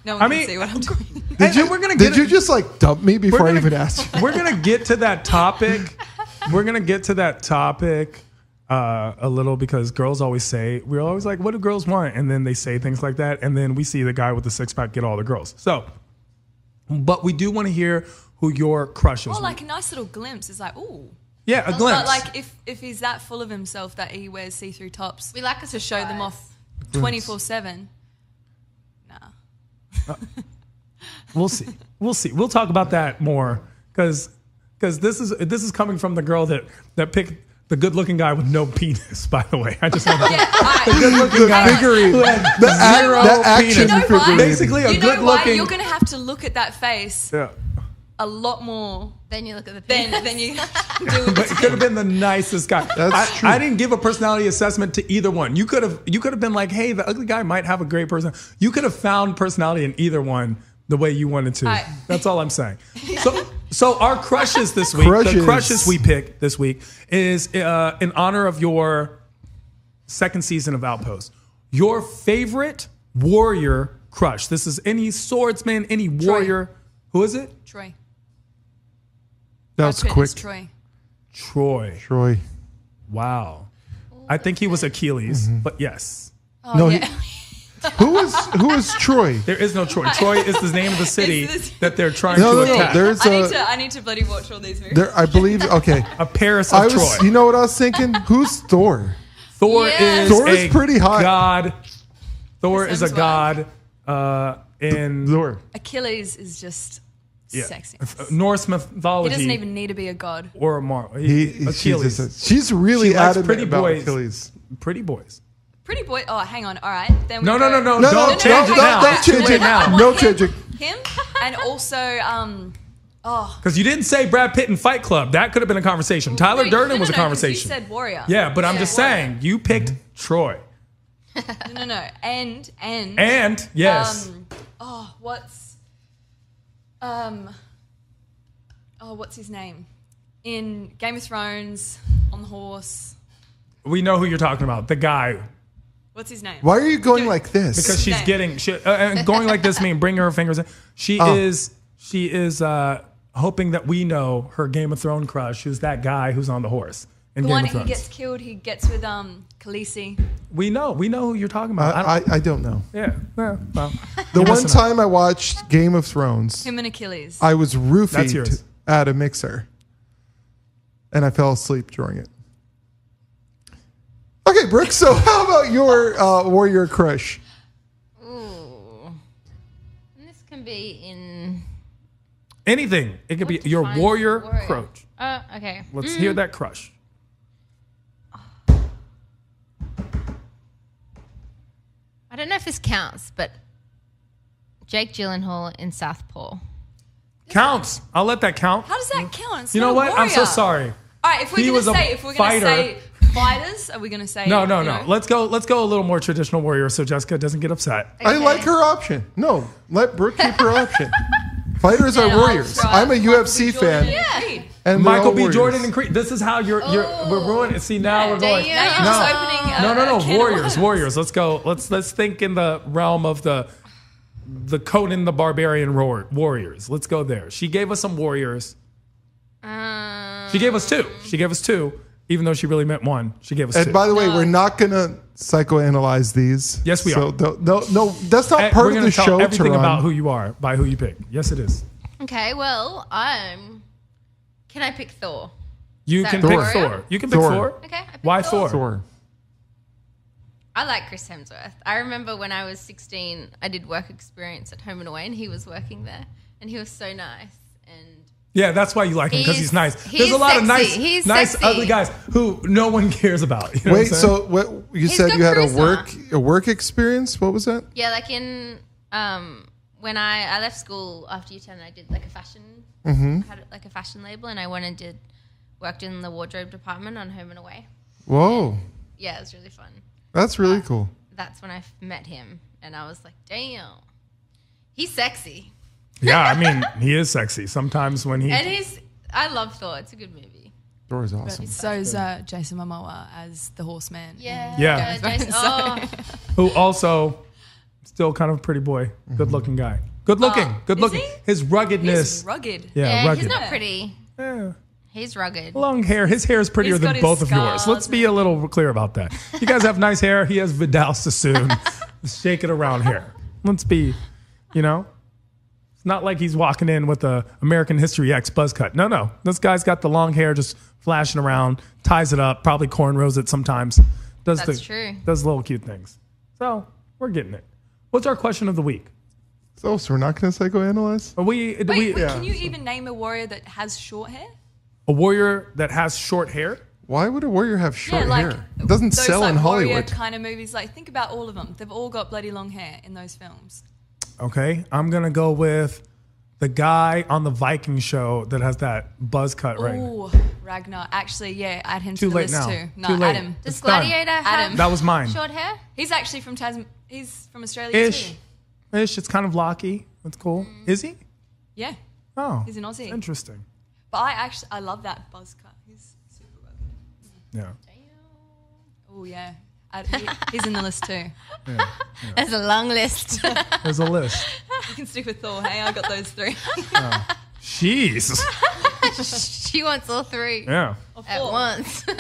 Speaker 2: No one
Speaker 4: I
Speaker 2: can
Speaker 4: see
Speaker 2: see what I'm doing.
Speaker 1: Did you just like dump me before I
Speaker 4: gonna-
Speaker 1: even asked you?
Speaker 4: We're gonna get to that topic. We're gonna get to that topic a little because girls always say, we're always like, what do girls want? And then they say things like that, and then we see the guy with the 6-pack get all the girls. So, but we do want to hear who your crush is.
Speaker 2: Or like a nice little glimpse. It's like, ooh.
Speaker 4: Yeah, a glimpse.
Speaker 2: But like if he's that full of himself that he wears see-through tops
Speaker 3: We like a
Speaker 2: to show them
Speaker 3: surprise.
Speaker 2: off 24/7, nah.
Speaker 4: We'll see. We'll talk about that more because this is coming from the girl that picked the good-looking guy with no penis. By the way, I just want to.
Speaker 2: Yeah, all right.
Speaker 4: Good-looking guy.
Speaker 1: Figurine.
Speaker 4: who had
Speaker 1: The
Speaker 4: zero
Speaker 1: action
Speaker 4: penis.
Speaker 2: You know why?
Speaker 1: figurine.
Speaker 4: Basically, a
Speaker 2: You know why?
Speaker 4: good-looking.
Speaker 2: You're going to have to look at that face
Speaker 4: Yeah.
Speaker 2: a lot more
Speaker 3: Then you look at the
Speaker 2: than you do with
Speaker 4: But it could have been the nicest guy.
Speaker 1: That's true.
Speaker 4: I didn't give a personality assessment to either one. You could have been like, hey, the ugly guy might have a great person. You could have found personality in either one the way you wanted to.
Speaker 2: Right.
Speaker 4: That's all I'm saying. So our crushes this week, the
Speaker 1: Crushes.
Speaker 4: crushes we picked this week is in honor of your second season of Outpost. Your favorite warrior crush. This is any swordsman, any warrior. Who is it?
Speaker 2: Troy.
Speaker 1: That was
Speaker 2: Brad Pitt
Speaker 1: quick.
Speaker 2: is Troy.
Speaker 4: Troy.
Speaker 1: Troy.
Speaker 4: Wow. I think he was Achilles, but yes.
Speaker 2: Oh,
Speaker 1: No,
Speaker 2: yeah.
Speaker 1: Who is Troy?
Speaker 4: There is no Troy. Troy is the name of the city
Speaker 2: Is this-
Speaker 4: that they're trying
Speaker 1: No,
Speaker 4: to
Speaker 1: no,
Speaker 4: attack.
Speaker 1: there's
Speaker 2: I need to bloody watch all these movies.
Speaker 1: I believe. Okay,
Speaker 4: a Paris of Troy.
Speaker 1: You know what I was thinking? Who's Thor?
Speaker 4: Thor
Speaker 3: Yeah.
Speaker 4: is
Speaker 1: Thor is
Speaker 4: a
Speaker 1: pretty hot.
Speaker 4: god. Thor
Speaker 2: Chris
Speaker 4: is a god in
Speaker 1: Thor.
Speaker 2: Achilles is just sexy.
Speaker 4: Norse
Speaker 2: He
Speaker 4: mythology.
Speaker 2: doesn't even need to be a god.
Speaker 4: or a Achilles.
Speaker 1: She's really
Speaker 4: She likes
Speaker 1: adamant
Speaker 4: pretty
Speaker 1: about
Speaker 4: boys.
Speaker 1: Right.
Speaker 4: Pretty boys.
Speaker 2: Pretty boy. Oh, hang on. All right. Then we
Speaker 4: No,
Speaker 2: go-
Speaker 4: don't change it now.
Speaker 1: Don't change it
Speaker 4: now.
Speaker 2: I
Speaker 1: No
Speaker 2: want him-
Speaker 1: changing.
Speaker 2: Him and also
Speaker 4: Because you didn't say Brad Pitt in Fight Club. That could have been a conversation. Tyler Durden was a
Speaker 2: 'cause You
Speaker 4: conversation.
Speaker 2: said warrior.
Speaker 4: Yeah, but I'm just
Speaker 2: warrior.
Speaker 4: saying, you picked Troy.
Speaker 2: No. And
Speaker 4: And, yes.
Speaker 2: what's what's his name in Game of Thrones on the horse?
Speaker 4: We know who you're talking about. The guy.
Speaker 2: What's his name?
Speaker 1: Why are you going like this?
Speaker 4: Because she's
Speaker 2: Name.
Speaker 4: getting and going like this mean bring her fingers in. She is hoping that we know her Game of Thrones crush, who's that guy who's on the horse in
Speaker 2: The
Speaker 4: Game
Speaker 2: one
Speaker 4: of
Speaker 2: he
Speaker 4: Thrones.
Speaker 2: gets killed. He gets with Khaleesi.
Speaker 4: We know who you're talking about.
Speaker 1: I don't know.
Speaker 4: Yeah. Well,
Speaker 1: The
Speaker 4: you're
Speaker 1: one
Speaker 4: missing out.
Speaker 1: time I watched Game of Thrones,
Speaker 2: Him and Achilles.
Speaker 1: I was
Speaker 4: That's
Speaker 1: roofied
Speaker 4: yours.
Speaker 1: at a mixer, and I fell asleep during it. Okay, Brooke. So how about your warrior crush?
Speaker 3: Ooh. And this can be in.
Speaker 4: Anything. It could be
Speaker 3: What
Speaker 4: your
Speaker 3: defines
Speaker 4: warrior
Speaker 3: warrior?
Speaker 4: crush.
Speaker 3: Okay.
Speaker 4: Let's hear that crush.
Speaker 3: I don't know if this counts, but Jake Gyllenhaal in Southpaw.
Speaker 4: Counts. I'll let that count.
Speaker 2: How does that count? It's
Speaker 4: You know
Speaker 2: not a
Speaker 4: what? I'm so
Speaker 2: warrior.
Speaker 4: sorry.
Speaker 2: All right, if
Speaker 4: He
Speaker 2: we're
Speaker 4: was a
Speaker 2: gonna
Speaker 4: fighter.
Speaker 2: say fighters, are we gonna say
Speaker 4: No.
Speaker 2: you know?
Speaker 4: Let's go a little more traditional warrior so Jessica doesn't get upset.
Speaker 1: I
Speaker 3: Okay.
Speaker 1: like her option. No, let Brooke keep her option. Fighters
Speaker 2: Then
Speaker 1: are
Speaker 2: I'll
Speaker 1: warriors.
Speaker 2: try
Speaker 1: I'm a
Speaker 2: Michael
Speaker 1: UFC
Speaker 2: B. Jordan
Speaker 1: fan.
Speaker 2: and Creed.
Speaker 1: And they're
Speaker 4: Michael
Speaker 1: all
Speaker 4: B.
Speaker 1: warriors.
Speaker 4: Jordan and Creed. This is how we're ruining it. See, now we're going.
Speaker 3: Damn.
Speaker 2: Now you're just opening.
Speaker 4: No.
Speaker 2: a can of
Speaker 4: Warriors.
Speaker 2: worms.
Speaker 4: Let's go. Let's think in the realm of the Conan the Barbarian warriors. Let's go there. She gave us some warriors. She gave us two. Even though she really meant one. She gave us two.
Speaker 1: And by the way, we're not gonna psychoanalyze these.
Speaker 4: Yes, we
Speaker 1: so
Speaker 4: are.
Speaker 1: No, that's not
Speaker 4: And
Speaker 1: part
Speaker 4: we're
Speaker 1: of
Speaker 4: gonna
Speaker 1: the
Speaker 4: tell
Speaker 1: show.
Speaker 4: everything
Speaker 1: Tehran.
Speaker 4: about who you are by who you pick. Yes, it is.
Speaker 3: Okay, well, can I pick Thor?
Speaker 4: You
Speaker 3: Is
Speaker 4: can
Speaker 3: that
Speaker 4: pick
Speaker 3: warrior?
Speaker 4: Thor. You can pick
Speaker 1: Thor.
Speaker 4: Thor.
Speaker 3: Okay, I pick
Speaker 4: Why
Speaker 3: Thor.
Speaker 1: Thor.
Speaker 3: I like Chris Hemsworth. I remember when I was 16, I did work experience at Home and Away, and he was working there, and he was so nice. And
Speaker 4: Yeah, that's why you like him because he's nice. There's
Speaker 3: he's
Speaker 4: a lot of
Speaker 3: sexy. He's
Speaker 4: nice,
Speaker 3: sexy.
Speaker 4: ugly guys who no one cares about. You know
Speaker 1: Wait,
Speaker 4: what I'm saying?
Speaker 1: so what you
Speaker 3: He's
Speaker 1: said
Speaker 3: got
Speaker 1: you had
Speaker 3: charisma.
Speaker 1: a work experience? What was that?
Speaker 3: yeah, like in when I left school after U10, I did like a fashion, had like a fashion label, and I went and worked in the wardrobe department on Home and Away.
Speaker 1: Whoa,
Speaker 3: Yeah, it was really fun.
Speaker 1: that's really cool.
Speaker 3: That's when I met him, and I was like, damn, he's sexy.
Speaker 4: Yeah, I mean, he is sexy. Sometimes when he
Speaker 3: And I love Thor. It's a good movie.
Speaker 1: Thor is awesome.
Speaker 2: So's Jason Momoa as the Horseman.
Speaker 3: Yeah.
Speaker 4: Yeah.
Speaker 3: Jason, oh,
Speaker 4: who also still kind of a pretty boy, good looking guy. Good looking. Good
Speaker 2: is
Speaker 4: looking.
Speaker 2: he?
Speaker 4: His ruggedness.
Speaker 2: He's rugged.
Speaker 4: Yeah, rugged.
Speaker 3: he's not pretty.
Speaker 4: Yeah.
Speaker 3: He's rugged.
Speaker 4: Long hair. His hair is prettier
Speaker 2: He's got
Speaker 4: than
Speaker 2: his
Speaker 4: both of yours.
Speaker 2: scars,
Speaker 4: Let's be a little clear about that. You guys have nice hair. He has Vidal Sassoon. Shake it around hair. Let's be, It's not like he's walking in with a American History X buzz cut. No. This guy's got the long hair just flashing around, ties it up, probably cornrows it sometimes.
Speaker 3: That's true.
Speaker 4: Does little cute things. So we're getting it. What's our question of the week?
Speaker 1: So we're not going to psychoanalyze?
Speaker 2: Wait, can you even name a warrior that has short hair?
Speaker 4: A warrior that has short hair?
Speaker 1: Why would a warrior have short
Speaker 2: like
Speaker 1: hair? It doesn't
Speaker 2: those,
Speaker 1: sell
Speaker 2: like,
Speaker 1: in
Speaker 2: warrior
Speaker 1: Hollywood.
Speaker 2: kind of movies. Like, think about all of them. They've all got bloody long hair in those films.
Speaker 4: Okay, I'm going to go with the guy on the Viking show that has that buzz cut right now.
Speaker 2: Ooh, Ragnar. Actually, yeah, add him
Speaker 4: Too
Speaker 2: to the
Speaker 4: late
Speaker 2: list
Speaker 4: now.
Speaker 2: too. No,
Speaker 4: Too late.
Speaker 2: add him.
Speaker 3: Does
Speaker 4: It's done.
Speaker 3: Gladiator
Speaker 2: Adam.
Speaker 3: have
Speaker 4: That was mine.
Speaker 3: short hair?
Speaker 2: He's actually from He's from Australia
Speaker 4: Ish.
Speaker 2: too.
Speaker 4: Ish. It's kind of locky. That's cool. Is he?
Speaker 2: Yeah,
Speaker 4: Oh.
Speaker 2: He's an Aussie.
Speaker 4: Interesting.
Speaker 2: but I love that buzz cut. He's super rugged.
Speaker 4: Yeah.
Speaker 2: Oh yeah, he's in the list too.
Speaker 3: There's a long list.
Speaker 4: There's a list.
Speaker 2: You can stick with Thor. Hey, I got those three.
Speaker 4: Jeez.
Speaker 3: She wants all three
Speaker 4: Yeah.
Speaker 2: Or
Speaker 3: at
Speaker 2: four.
Speaker 3: once.
Speaker 2: Four.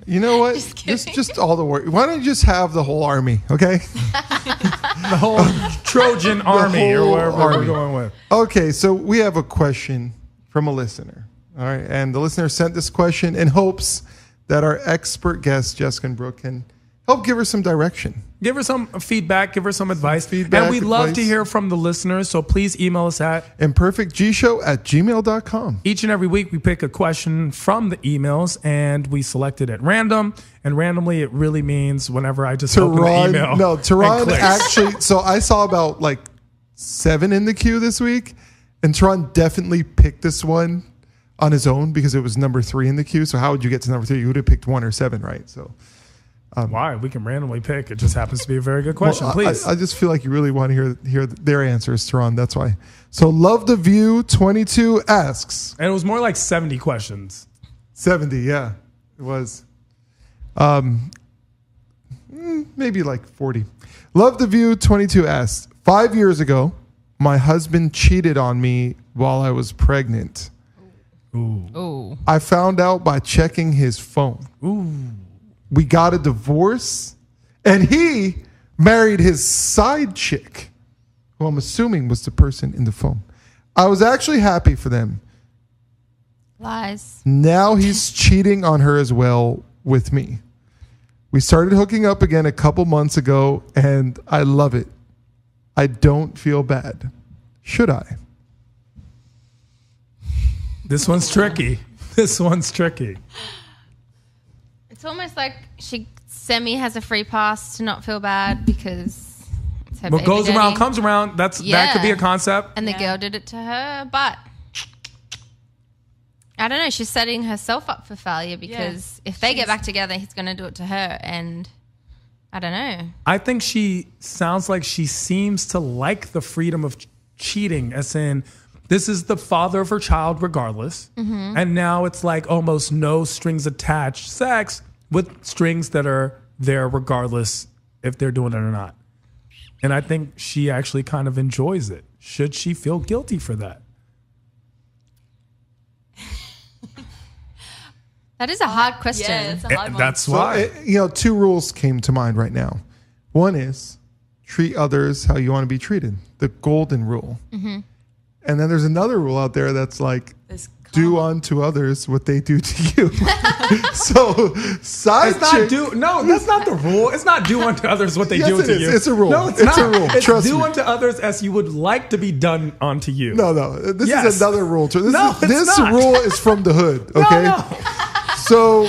Speaker 1: You know what? Just all the work. Why don't you just have the whole army, okay?
Speaker 4: The whole Trojan army or wherever we're going with.
Speaker 1: Okay, so we have a question from a listener. All right, and the listener sent this question in hopes that our expert guest, Jessica and Brooke, can help give her some direction.
Speaker 4: Give her some feedback. Give her some advice.
Speaker 1: Feedback,
Speaker 4: and we'd love
Speaker 1: advice.
Speaker 4: to hear from the listeners, so please email us at
Speaker 1: imperfectshow@gmail.com.
Speaker 4: Each and every week, we pick a question from the emails, and we select it at random. And randomly, it really means whenever I just open the email.
Speaker 1: No, Tehran
Speaker 4: and click.
Speaker 1: actually. So I saw about like 7 in the queue this week, and Tehran definitely picked this one on his own because it was number 3 in the queue. So how would you get to number 3? You would have picked 1 or 7, right? So.
Speaker 4: Why? We can randomly pick. It just happens to be a very good question.
Speaker 1: Well,
Speaker 4: Please.
Speaker 1: I just feel like you really want to hear their answers, Tehran. That's why. So Love the View 22 asks.
Speaker 4: And it was more like 70 questions.
Speaker 1: 70, yeah. It was. Maybe like 40. Love the View 22 asks, 5 years ago, my husband cheated on me while I was pregnant.
Speaker 3: Ooh.
Speaker 1: I found out by checking his phone.
Speaker 4: Ooh.
Speaker 1: We got a divorce, and he married his side chick, who I'm assuming was the person in the phone. I was actually happy for them.
Speaker 3: Lies.
Speaker 1: Now he's cheating on her as well with me. We started hooking up again a couple months ago, and I love it. I don't feel bad. Should I?
Speaker 4: This one's tricky. This one's tricky.
Speaker 3: It's almost like she semi has a free pass to not feel bad because it's her
Speaker 4: What
Speaker 3: baby
Speaker 4: goes
Speaker 3: daddy.
Speaker 4: around comes around. That could be a concept.
Speaker 3: And the girl did it to her, but I don't know. She's setting herself up for failure because if they get back together, he's going to do it to her. And I don't know.
Speaker 4: I think she sounds like she seems to like the freedom of cheating, as in this is the father of her child regardless.
Speaker 3: Mm-hmm.
Speaker 4: And now it's like almost no strings attached sex with strings that are there regardless if they're doing it or not. And I think she actually kind of enjoys it. Should she feel guilty for that?
Speaker 3: That is a hard question.
Speaker 2: Yeah, it's a hard one.
Speaker 4: That's why.
Speaker 1: So, 2 rules came to mind right now. One is treat others how you want to be treated, the golden rule.
Speaker 3: Mm-hmm.
Speaker 1: And then there's another rule out there that's like, do unto others what they do to you. So, side
Speaker 4: It's not
Speaker 1: chick,
Speaker 4: no, that's not the rule. It's not do unto others what they
Speaker 1: Yes,
Speaker 4: do
Speaker 1: it
Speaker 4: to
Speaker 1: is.
Speaker 4: you.
Speaker 1: It's a rule.
Speaker 4: No, it's
Speaker 1: It's
Speaker 4: not.
Speaker 1: a rule.
Speaker 4: It's
Speaker 1: Trust
Speaker 4: do
Speaker 1: me.
Speaker 4: unto others as you would like to be done unto you.
Speaker 1: No. This
Speaker 4: Yes.
Speaker 1: is another rule. This,
Speaker 4: No,
Speaker 1: is,
Speaker 4: it's
Speaker 1: this
Speaker 4: not.
Speaker 1: rule is from the hood, okay?
Speaker 4: No.
Speaker 1: So,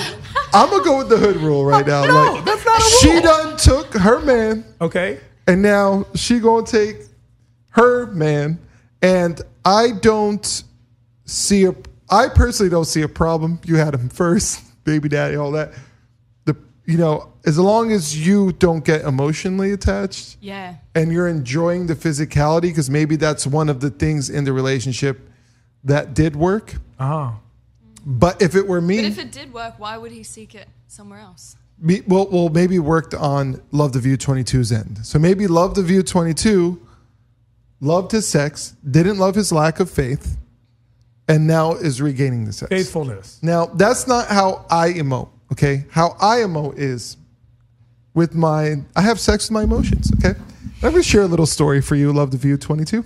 Speaker 1: I'm going to go with the hood rule right now.
Speaker 4: No, that's not a rule.
Speaker 1: She done took her man,
Speaker 4: Okay.
Speaker 1: and now she going to take her man, and I personally don't see a problem. You had him first, baby daddy, all that. As long as you don't get emotionally attached,
Speaker 2: Yeah.
Speaker 1: and you're enjoying the physicality, because maybe that's one of the things in the relationship that did work.
Speaker 4: Oh.
Speaker 1: But if it were me,
Speaker 2: But if it did work, why would he seek it somewhere else?
Speaker 1: maybe worked on Love the View 22's end. So maybe Love the View 22 loved his sex, didn't love his lack of faith, and now is regaining the sex.
Speaker 4: Faithfulness.
Speaker 1: Now, that's not how I emote, okay? How I emote is I have sex with my emotions, okay? I'm going to share a little story for you, Love the View 22.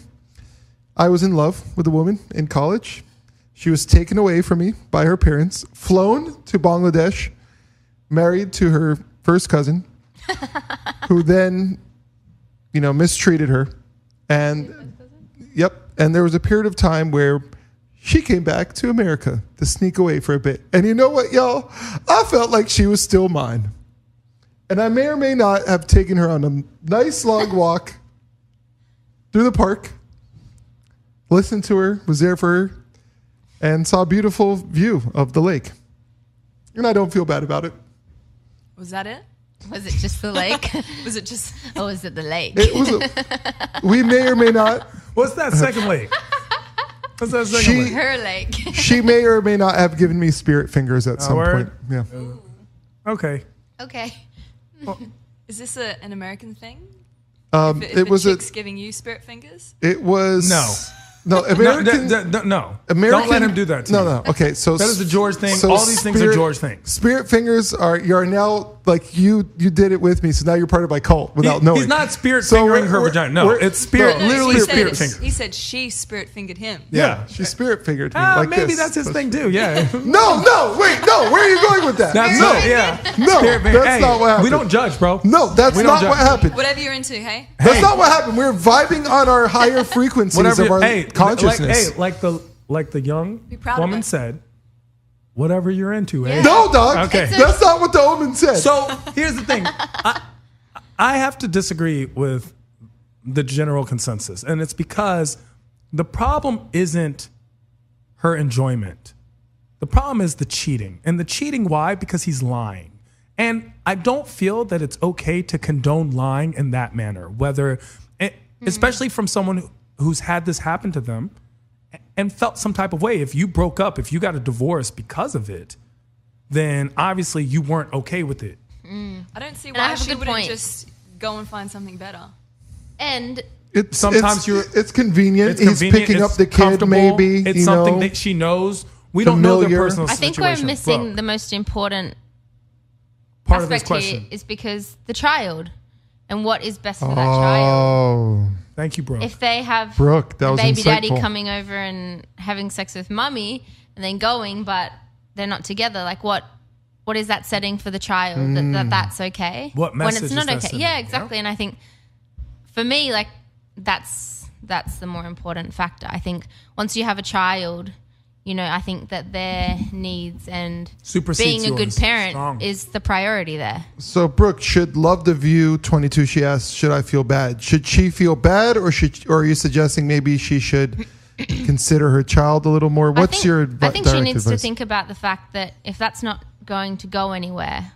Speaker 1: I was in love with a woman in college. She was taken away from me by her parents, flown to Bangladesh, married to her first cousin, who then, mistreated her. And and there was a period of time where she came back to America to sneak away for a bit. And you know what, y'all? I felt like she was still mine. And I may or may not have taken her on a nice long walk through the park, listened to her, was there for her, and saw a beautiful view of the lake. And I don't feel bad about it.
Speaker 2: Was that it?
Speaker 3: Was it just the lake?
Speaker 2: Was it just...
Speaker 3: Or was it the lake?
Speaker 1: It was we may or may not.
Speaker 4: What's that second lake? What's that second lake?
Speaker 3: Her lake.
Speaker 1: She may or may not have given me spirit fingers at some
Speaker 4: word?
Speaker 1: point. Yeah.
Speaker 4: Okay.
Speaker 3: Okay.
Speaker 2: Is this an American thing?
Speaker 1: It
Speaker 2: If
Speaker 1: was
Speaker 2: a chick's giving you spirit fingers?
Speaker 1: It was
Speaker 4: No.
Speaker 1: No, American.
Speaker 4: No.
Speaker 1: American,
Speaker 4: Don't let him do that to you.
Speaker 1: No. Okay, so
Speaker 4: That is a George thing.
Speaker 1: so
Speaker 4: All these things are George things.
Speaker 1: Spirit fingers are you're now like you did it with me, so now you're part of my cult without knowing.
Speaker 4: He's not spirit
Speaker 1: So
Speaker 4: fingering her
Speaker 1: we're-
Speaker 4: vagina. No,
Speaker 1: we're-
Speaker 4: it's spirit,
Speaker 1: no,
Speaker 4: literally
Speaker 2: he
Speaker 4: spirit
Speaker 2: said,
Speaker 4: finger.
Speaker 2: he said she spirit fingered him.
Speaker 1: Yeah, she spirit fingered me like
Speaker 4: Maybe
Speaker 1: this.
Speaker 4: that's his thing too. Yeah.
Speaker 1: No, wait, no. Where are you going with that?
Speaker 4: That's
Speaker 1: no,
Speaker 4: it. Yeah.
Speaker 1: No,
Speaker 4: Spirit finger.
Speaker 1: that's not what happened.
Speaker 4: We don't judge, bro.
Speaker 1: No, that's
Speaker 4: We don't
Speaker 1: not
Speaker 4: judge.
Speaker 1: what happened.
Speaker 2: Whatever you're into, hey?
Speaker 1: That's not what happened. We're vibing on our higher frequencies
Speaker 4: Whatever.
Speaker 1: of our consciousness.
Speaker 4: Like the young
Speaker 2: Be proud of
Speaker 4: woman
Speaker 2: it.
Speaker 4: said, whatever you're into, eh?
Speaker 3: Yeah.
Speaker 1: No, dog.
Speaker 4: Okay.
Speaker 1: That's not what the woman said.
Speaker 4: So here's the thing. I have to disagree with the general consensus. And it's because the problem isn't her enjoyment. The problem is the cheating. And the cheating, why? Because he's lying. And I don't feel that it's okay to condone lying in that manner, especially from someone who's had this happen to them and felt some type of way. If you broke up, if you got a divorce because of it, then obviously you weren't okay with it.
Speaker 2: I don't see
Speaker 3: I
Speaker 2: why
Speaker 3: have a
Speaker 2: she
Speaker 3: good
Speaker 2: wouldn't
Speaker 3: point.
Speaker 2: just go and find something better.
Speaker 3: And
Speaker 4: Sometimes
Speaker 1: it's convenient.
Speaker 4: It's
Speaker 1: He's
Speaker 4: convenient,
Speaker 1: picking
Speaker 4: it's
Speaker 1: up the kid,
Speaker 4: comfortable,
Speaker 1: maybe.
Speaker 4: It's something that she knows. We don't know their
Speaker 1: Familiar.
Speaker 4: personal
Speaker 3: I
Speaker 4: situation.
Speaker 3: think we're missing
Speaker 4: Bro,
Speaker 3: the most important
Speaker 4: part of this
Speaker 3: aspect here
Speaker 4: question.
Speaker 3: is because the child and what is best for that child.
Speaker 1: Oh,
Speaker 4: Thank you, bro.
Speaker 3: If they have
Speaker 1: Brooke, that
Speaker 3: the
Speaker 1: was
Speaker 3: baby daddy
Speaker 1: insightful.
Speaker 3: coming over and having sex with mummy and then going, but they're not together, like what is that setting for the child that's okay?
Speaker 4: What
Speaker 3: when
Speaker 4: message
Speaker 3: it's
Speaker 4: is
Speaker 3: not
Speaker 4: that
Speaker 3: okay?
Speaker 4: sending,
Speaker 3: Yeah,
Speaker 4: you know?
Speaker 3: exactly. And I think for me, like that's the more important factor. I think once you have a child, you know, I think that their needs and
Speaker 4: Supersedes
Speaker 3: being a good
Speaker 4: yours.
Speaker 3: parent
Speaker 4: Strong.
Speaker 3: is the priority there.
Speaker 1: so Brooke, should Love the View 22? She asked, should I feel bad? Should she feel bad, or are you suggesting maybe she should consider her child a little more? What's your
Speaker 3: I think she
Speaker 1: direct
Speaker 3: needs to
Speaker 1: advice?
Speaker 3: think about the fact that if that's not going to go anywhere,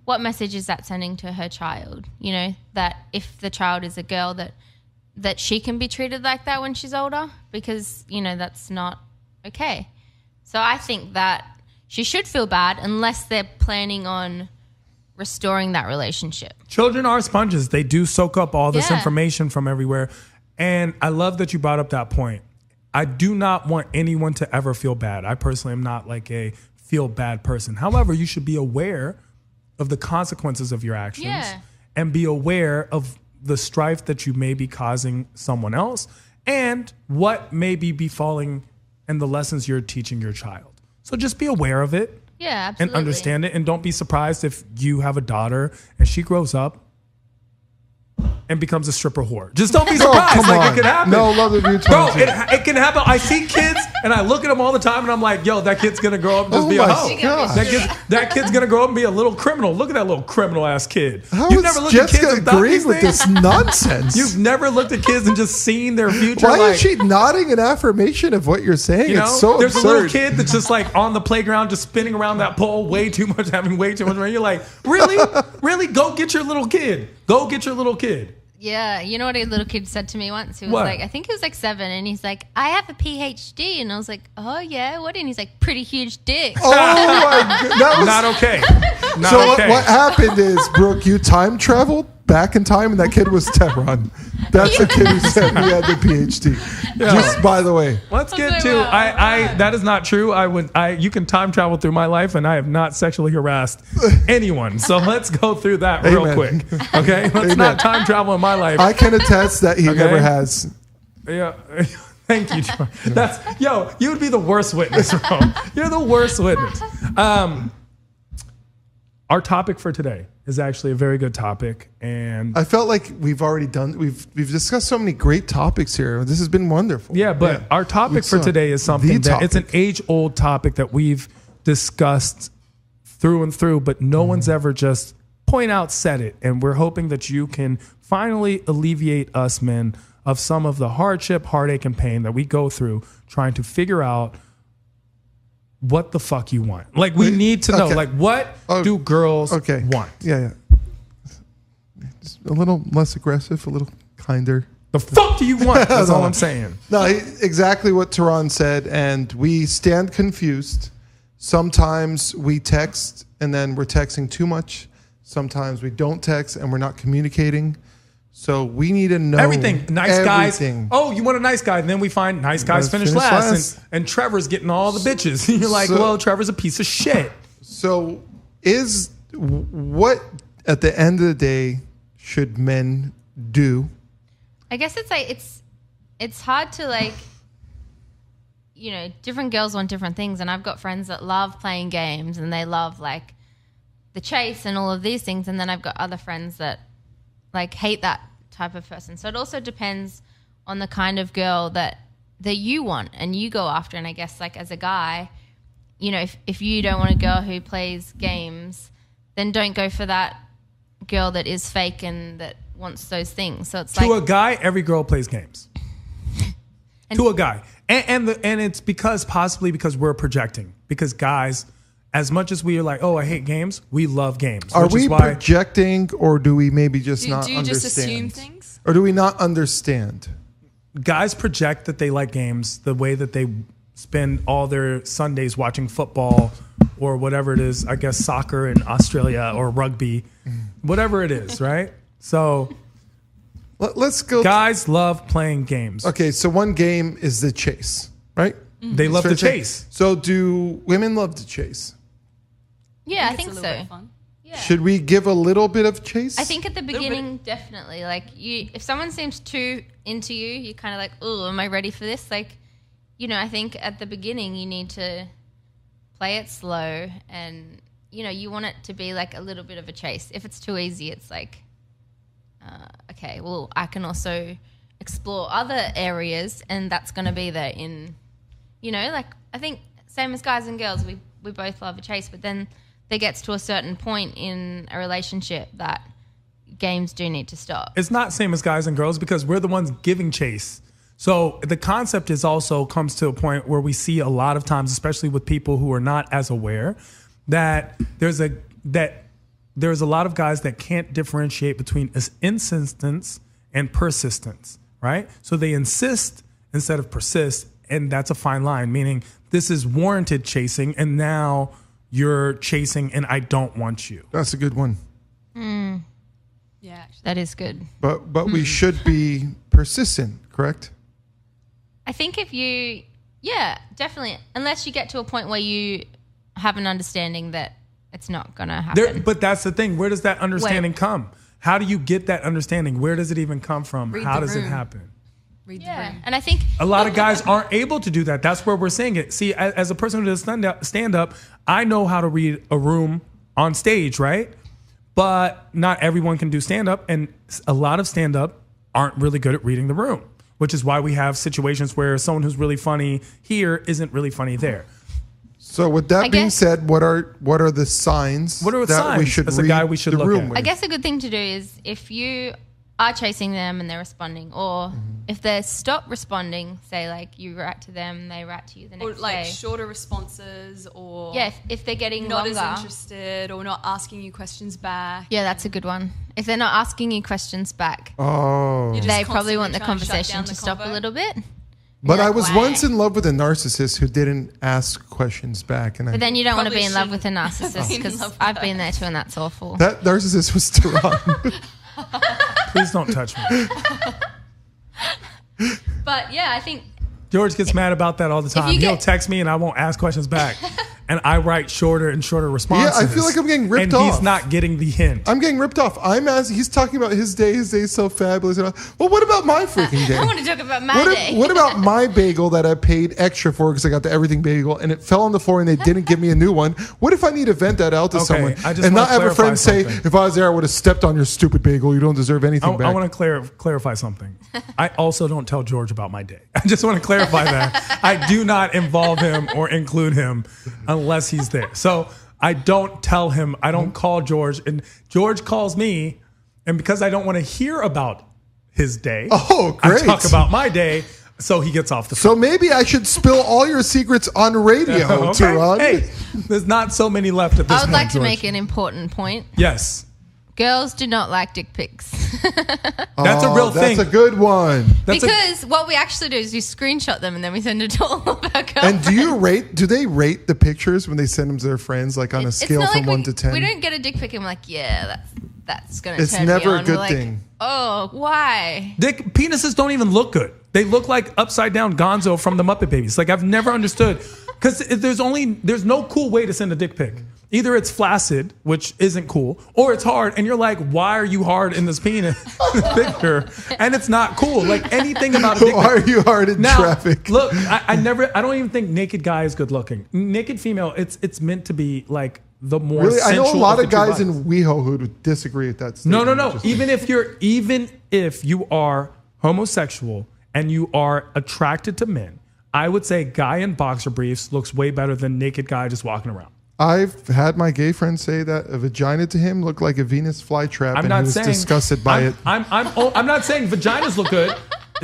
Speaker 3: what message is that sending to her child? You know, that if the child is a girl, that she can be treated like that when she's older, because, you know, that's not okay. So I think that she should feel bad unless they're planning on restoring that relationship.
Speaker 4: Children are sponges. They do soak up all this
Speaker 3: Yeah.
Speaker 4: information from everywhere. And I love that you brought up that point. I do not want anyone to ever feel bad. I personally am not like a feel bad person. However, you should be aware of the consequences of your actions
Speaker 3: Yeah.
Speaker 4: and be aware of the strife that you may be causing someone else and what may be befalling and the lessons you're teaching your child. So just be aware of it.
Speaker 3: Yeah,
Speaker 4: And
Speaker 3: absolutely.
Speaker 4: understand it, and don't be surprised if you have a daughter and she grows up and becomes a stripper whore. Just don't be
Speaker 1: Oh,
Speaker 4: surprised.
Speaker 1: come
Speaker 4: Like
Speaker 1: on.
Speaker 4: it could happen.
Speaker 1: No, Love the View 22.
Speaker 4: Bro, it can happen. I see kids and I look at them all the time and I'm like, yo, that kid's gonna grow up and just
Speaker 1: Oh
Speaker 4: be a
Speaker 1: my
Speaker 4: hoe.
Speaker 1: God.
Speaker 4: That kid's gonna grow up and be a little criminal. Look at that little criminal ass kid.
Speaker 1: How
Speaker 4: You've
Speaker 1: is
Speaker 4: never looked at kids
Speaker 1: Jessica
Speaker 4: and thought
Speaker 1: agreeing
Speaker 4: these
Speaker 1: with
Speaker 4: things?
Speaker 1: this nonsense?
Speaker 4: You've never looked at kids and just seen their future.
Speaker 1: Why
Speaker 4: like,
Speaker 1: is she nodding an affirmation of what you're saying?
Speaker 4: you know,
Speaker 1: It's so
Speaker 4: there's
Speaker 1: absurd.
Speaker 4: a little kid that's just like on the playground, just spinning around that pole way too much, having way too much money. You're like, really? Really? Go get your little kid. Go get your little kid.
Speaker 3: Yeah, you know what a little kid said to me once? He was
Speaker 4: What?
Speaker 3: like, I think he was like 7, and he's like, I have a PhD. And I was like, oh, yeah, what? And he's like, pretty huge dick.
Speaker 1: Oh my god, that was
Speaker 4: Not okay. Not
Speaker 1: so.
Speaker 4: okay.
Speaker 1: What happened is, Brooke, you time traveled back in time, and that kid was Tehran. That's the kid who said he had the PhD. Just by the way,
Speaker 4: Let's get
Speaker 3: Okay,
Speaker 4: to
Speaker 3: wow.
Speaker 4: I that is not true. You can time travel through my life and I have not sexually harassed anyone. So let's go through that real
Speaker 1: Amen.
Speaker 4: quick. Okay? Let's
Speaker 1: Amen.
Speaker 4: not time travel in my life.
Speaker 1: I can attest that he
Speaker 4: Okay.
Speaker 1: never has.
Speaker 4: Yeah. Thank you, Troy. You would be the worst witness, bro. You're the worst witness. Our topic for today is actually a very good topic, and
Speaker 1: I felt like we've discussed so many great topics here. This has been wonderful.
Speaker 4: yeah, but our topic
Speaker 1: It's,
Speaker 4: for today is something
Speaker 1: the
Speaker 4: that it's an
Speaker 1: topic.
Speaker 4: age-old topic that we've discussed through and through, but no one's ever just said it. And we're hoping that you can finally alleviate us men of some of the hardship, heartache, and pain that we go through trying to figure out what the fuck you want. Like, we need to know,
Speaker 1: Okay.
Speaker 4: like, what do girls want?
Speaker 1: Yeah. Just a little less aggressive, a little kinder.
Speaker 4: The fuck do you want? That's all I'm saying.
Speaker 1: No, exactly what Tehran said, and we stand confused. Sometimes we text and then we're texting too much. Sometimes we don't text and we're not communicating. So we need to know
Speaker 4: Everything. Nice
Speaker 1: everything.
Speaker 4: guys. Oh, you want a nice guy. And then we find nice guys finish last. And Trevor's getting all the bitches. And you're like, well, Trevor's a piece of shit.
Speaker 1: So what at the end of the day should men do?
Speaker 3: I guess it's like it's hard to like, you know, different girls want different things, and I've got friends that love playing games and they love like the chase and all of these things, and then I've got other friends that like hate that type of person. So it also depends on the kind of girl that you want and you go after. And I guess like as a guy, you know, if you don't want a girl who plays games, then don't go for that girl that is fake and that wants those things. So it's
Speaker 4: to a guy, every girl plays games. To a guy, and it's possibly because we're projecting. Because guys, as much as we are like, oh, I hate games, we love games.
Speaker 1: Are we projecting, or do we maybe just not understand?
Speaker 2: Do you just assume things,
Speaker 1: or do we not understand?
Speaker 4: Guys project that they like games the way that they spend all their Sundays watching football or whatever it is. I guess soccer in Australia or rugby, whatever it is, right? So.
Speaker 1: Let's go.
Speaker 4: Guys love playing games.
Speaker 1: Okay, so one game is the chase, right?
Speaker 3: Mm-hmm.
Speaker 4: They love to chase.
Speaker 1: So do women love to chase?
Speaker 3: Yeah, I think so. Yeah.
Speaker 1: Should we give a little bit of chase?
Speaker 3: I think at the beginning, definitely. Like if someone seems too into you, you're kind of like, oh, am I ready for this? Like, you know, I think at the beginning you need to play it slow, and you know, you want it to be like a little bit of a chase. If it's too easy, it's like, okay, well, I can also explore other areas, and that's going to be there in, you know, like I think same as guys and girls, we both love a chase, but then there gets to a certain point in a relationship that games do need to stop.
Speaker 4: It's not same as guys and girls because we're the ones giving chase. So the concept is also comes to a point where we see a lot of times, especially with people who are not as aware, that there's a lot of guys that can't differentiate between insistence and persistence, right? So they insist instead of persist, and that's a fine line, meaning this is warranted chasing, and now you're chasing and I don't want you.
Speaker 1: That's a good one.
Speaker 2: Yeah, actually.
Speaker 3: That is good.
Speaker 1: But we should be persistent, correct?
Speaker 3: I think yeah, definitely. Unless you get to a point where you have an understanding that it's not going to happen.
Speaker 4: But that's the thing. Where does that understanding come? How do you get that understanding? Where does it even come from? How does it happen?
Speaker 2: Read the room.
Speaker 3: And I think
Speaker 4: a lot of guys aren't able to do that. That's where we're saying it. See, as a person who does stand up, I know how to read a room on stage, right? But not everyone can do stand up, and a lot of stand up aren't really good at reading the room, which is why we have situations where someone who's really funny here isn't really funny there.
Speaker 1: So with that being said, what are the signs
Speaker 4: we should
Speaker 1: as
Speaker 4: a guy we should
Speaker 1: the
Speaker 4: look
Speaker 1: room
Speaker 4: at?
Speaker 1: with?
Speaker 3: I guess a good thing to do is if you are chasing them and they're responding, or if they stop responding, say like you write to them, they write to you the next
Speaker 2: Or like
Speaker 3: day.
Speaker 2: shorter responses, or
Speaker 3: if they're getting
Speaker 2: not
Speaker 3: longer.
Speaker 2: as interested, or not asking you questions back.
Speaker 3: Yeah, that's a good one. If they're not asking you questions back,
Speaker 1: Oh.
Speaker 2: You're just
Speaker 3: they probably want the
Speaker 2: constantly trying to shut
Speaker 3: conversation
Speaker 2: down
Speaker 3: to
Speaker 2: the
Speaker 3: stop a
Speaker 2: convo.
Speaker 3: little bit.
Speaker 1: But
Speaker 3: You're
Speaker 1: I
Speaker 3: like,
Speaker 1: was
Speaker 3: "Why?"
Speaker 1: once in love with a narcissist who didn't ask questions back, and
Speaker 3: But then you don't want to be
Speaker 2: Probably
Speaker 3: in love with a
Speaker 2: shouldn't
Speaker 3: narcissist,
Speaker 2: be in
Speaker 3: because
Speaker 2: love with
Speaker 3: I've
Speaker 2: her.
Speaker 3: been there too, and that's awful.
Speaker 1: that narcissist was Tehran.
Speaker 4: Please don't touch me.
Speaker 3: But yeah, I think
Speaker 4: George gets mad about that all the time.
Speaker 3: you
Speaker 4: He'll
Speaker 3: get-
Speaker 4: text me and I won't ask questions back. And I write shorter and shorter responses.
Speaker 1: Yeah, I feel like I'm getting ripped
Speaker 4: and
Speaker 1: off.
Speaker 4: he's not getting the hint.
Speaker 1: I'm getting ripped off. He's talking about his day. His day is so fabulous. And well, what about my freaking day?
Speaker 3: I want to talk about my day.
Speaker 1: What about my bagel that I paid extra for because I got the everything bagel and it fell on the floor and they didn't give me a new one? What if I need to vent that out to
Speaker 4: Okay,
Speaker 1: someone
Speaker 4: I just
Speaker 1: and
Speaker 4: wanna
Speaker 1: not have a
Speaker 4: clarify
Speaker 1: friend say,
Speaker 4: something.
Speaker 1: if I was there, I would have stepped on your stupid bagel. You don't deserve anything
Speaker 4: I
Speaker 1: back.
Speaker 4: want to clarify something. I also don't tell George about my day. I just want to clarify that. I do not involve him or include him unless he's there. So I don't tell him. I don't call George. And George calls me. And because I don't want to hear about his day,
Speaker 1: Oh, great.
Speaker 4: I talk about my day. So he gets off the phone.
Speaker 1: So maybe I should spill all your secrets on radio,
Speaker 4: Okay?
Speaker 1: Tehran.
Speaker 4: Hey, there's not so many left at this
Speaker 3: I would
Speaker 4: point,
Speaker 3: like to
Speaker 4: George.
Speaker 3: make an important point.
Speaker 4: Yes.
Speaker 3: Girls do not like dick pics.
Speaker 4: That's a real thing.
Speaker 1: That's a good one.
Speaker 3: Because what we actually do is we screenshot them and then we send it to all of our girlfriends.
Speaker 1: And do they rate the pictures when they send them to their friends, like on a
Speaker 3: It's
Speaker 1: scale
Speaker 3: not
Speaker 1: from
Speaker 3: like
Speaker 1: 1 to 10?
Speaker 3: We don't get a dick pic and we're like, yeah, that's going to
Speaker 1: It's
Speaker 3: turn
Speaker 1: never
Speaker 3: me
Speaker 1: a
Speaker 3: on.
Speaker 1: good
Speaker 3: Like,
Speaker 1: thing.
Speaker 3: oh, why?
Speaker 4: Penises don't even look good. They look like upside down Gonzo from the Muppet Babies. Like, I've never understood, because there's no cool way to send a dick pic. Either it's flaccid, which isn't cool, or it's hard, and you're like, why are you hard in this penis picture? And it's not cool. Like, anything about a dick pic.
Speaker 1: Why are you hard in
Speaker 4: Now,
Speaker 1: traffic?
Speaker 4: look, I don't even think naked guy is good looking. Naked female, it's meant to be like the more
Speaker 1: Really, I know a
Speaker 4: sensual
Speaker 1: lot
Speaker 4: the
Speaker 1: of
Speaker 4: two
Speaker 1: guys
Speaker 4: bodies.
Speaker 1: in WeHo who would disagree with that
Speaker 4: No,
Speaker 1: statement. Just-
Speaker 4: Even if you are homosexual and you are attracted to men, I would say guy in boxer briefs looks way better than naked guy just walking around.
Speaker 1: I've had my gay friend say that a vagina to him looked like a Venus flytrap,
Speaker 4: I'm
Speaker 1: and
Speaker 4: not
Speaker 1: he was
Speaker 4: saying
Speaker 1: disgusted by it.
Speaker 4: I'm not saying vaginas look good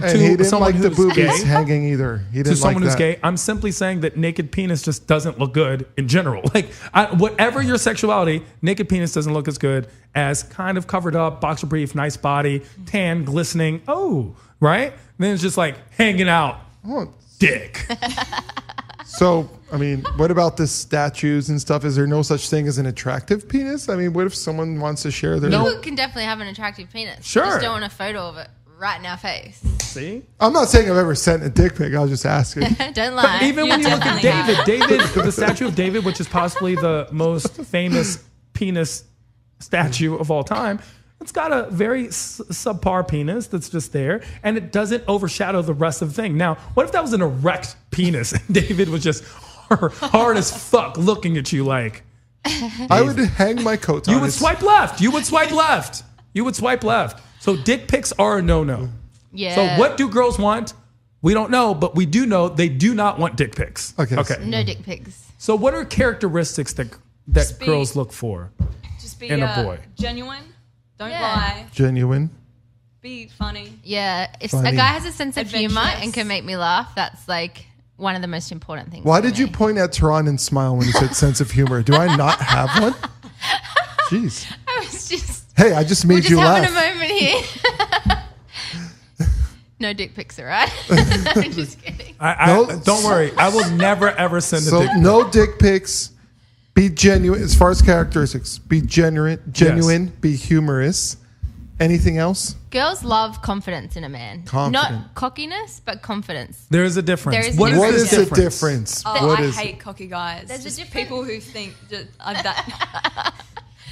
Speaker 1: And he
Speaker 4: to
Speaker 1: didn't
Speaker 4: someone
Speaker 1: like the
Speaker 4: who's
Speaker 1: boobies
Speaker 4: gay.
Speaker 1: hanging either. He
Speaker 4: To
Speaker 1: didn't
Speaker 4: someone
Speaker 1: like
Speaker 4: who's
Speaker 1: that.
Speaker 4: gay, I'm simply saying that naked penis just doesn't look good in general. Like, whatever your sexuality, naked penis doesn't look as good as kind of covered up, boxer brief, nice body, tan, glistening. Oh, right? Then it's just like hanging out,
Speaker 1: Oh,
Speaker 4: dick.
Speaker 1: so, I mean, what about the statues and stuff? Is there no such thing as an attractive penis? I mean, what if someone wants to share their...
Speaker 3: People can definitely have an attractive penis.
Speaker 4: Sure.
Speaker 3: Just don't want a photo of it right in our face.
Speaker 4: See?
Speaker 1: I'm not saying I've ever sent a dick pic. I was just asking.
Speaker 3: Don't lie.
Speaker 4: But even when you look at
Speaker 2: definitely
Speaker 4: David, the statue of David, which is possibly the most famous penis statue of all time, it's got a very subpar penis that's just there, and it doesn't overshadow the rest of the thing. Now, what if that was an erect penis and David was just hard as fuck looking at you like...
Speaker 1: I would hang my coat on.
Speaker 4: You would swipe left. You would swipe left. You would swipe left. So dick pics are a no-no.
Speaker 3: Yeah.
Speaker 4: So what do girls want? We don't know, but we do know they do not want dick pics.
Speaker 1: Okay.
Speaker 3: No dick pics.
Speaker 4: So what are characteristics that
Speaker 2: Just be-
Speaker 4: girls look for?
Speaker 2: Just be
Speaker 4: In a boy.
Speaker 2: genuine. Don't
Speaker 3: Yeah.
Speaker 2: lie.
Speaker 1: Genuine.
Speaker 2: Be funny.
Speaker 3: Yeah. If
Speaker 1: Funny.
Speaker 3: a guy has a sense of humor
Speaker 2: Adventurous.
Speaker 3: and can make me laugh, that's like one of the most important things.
Speaker 1: Why
Speaker 3: for
Speaker 1: did you
Speaker 3: me.
Speaker 1: point at Tehran and smile when you said sense of humor? Do I not have one? Jeez.
Speaker 3: I was just...
Speaker 1: Hey, I just
Speaker 3: We're
Speaker 1: made
Speaker 3: just
Speaker 1: you
Speaker 3: having
Speaker 1: laugh.
Speaker 3: a moment here. No dick pics, all right? I'm just kidding.
Speaker 1: No.
Speaker 4: Don't worry. I will never, ever send a
Speaker 1: So
Speaker 4: dick pic.
Speaker 1: no dick pics. Be genuine as far as characteristics. Be genuine. Be humorous. Anything else?
Speaker 3: Girls love confidence in a man.
Speaker 1: Confident.
Speaker 3: Not cockiness, but confidence.
Speaker 4: There is a difference.
Speaker 3: There is
Speaker 4: What
Speaker 3: a
Speaker 4: is
Speaker 1: What
Speaker 4: this
Speaker 1: is the difference?
Speaker 2: Oh,
Speaker 1: What
Speaker 2: I
Speaker 1: is
Speaker 2: hate cocky guys.
Speaker 3: There's a
Speaker 2: just
Speaker 3: difference.
Speaker 2: people who think that.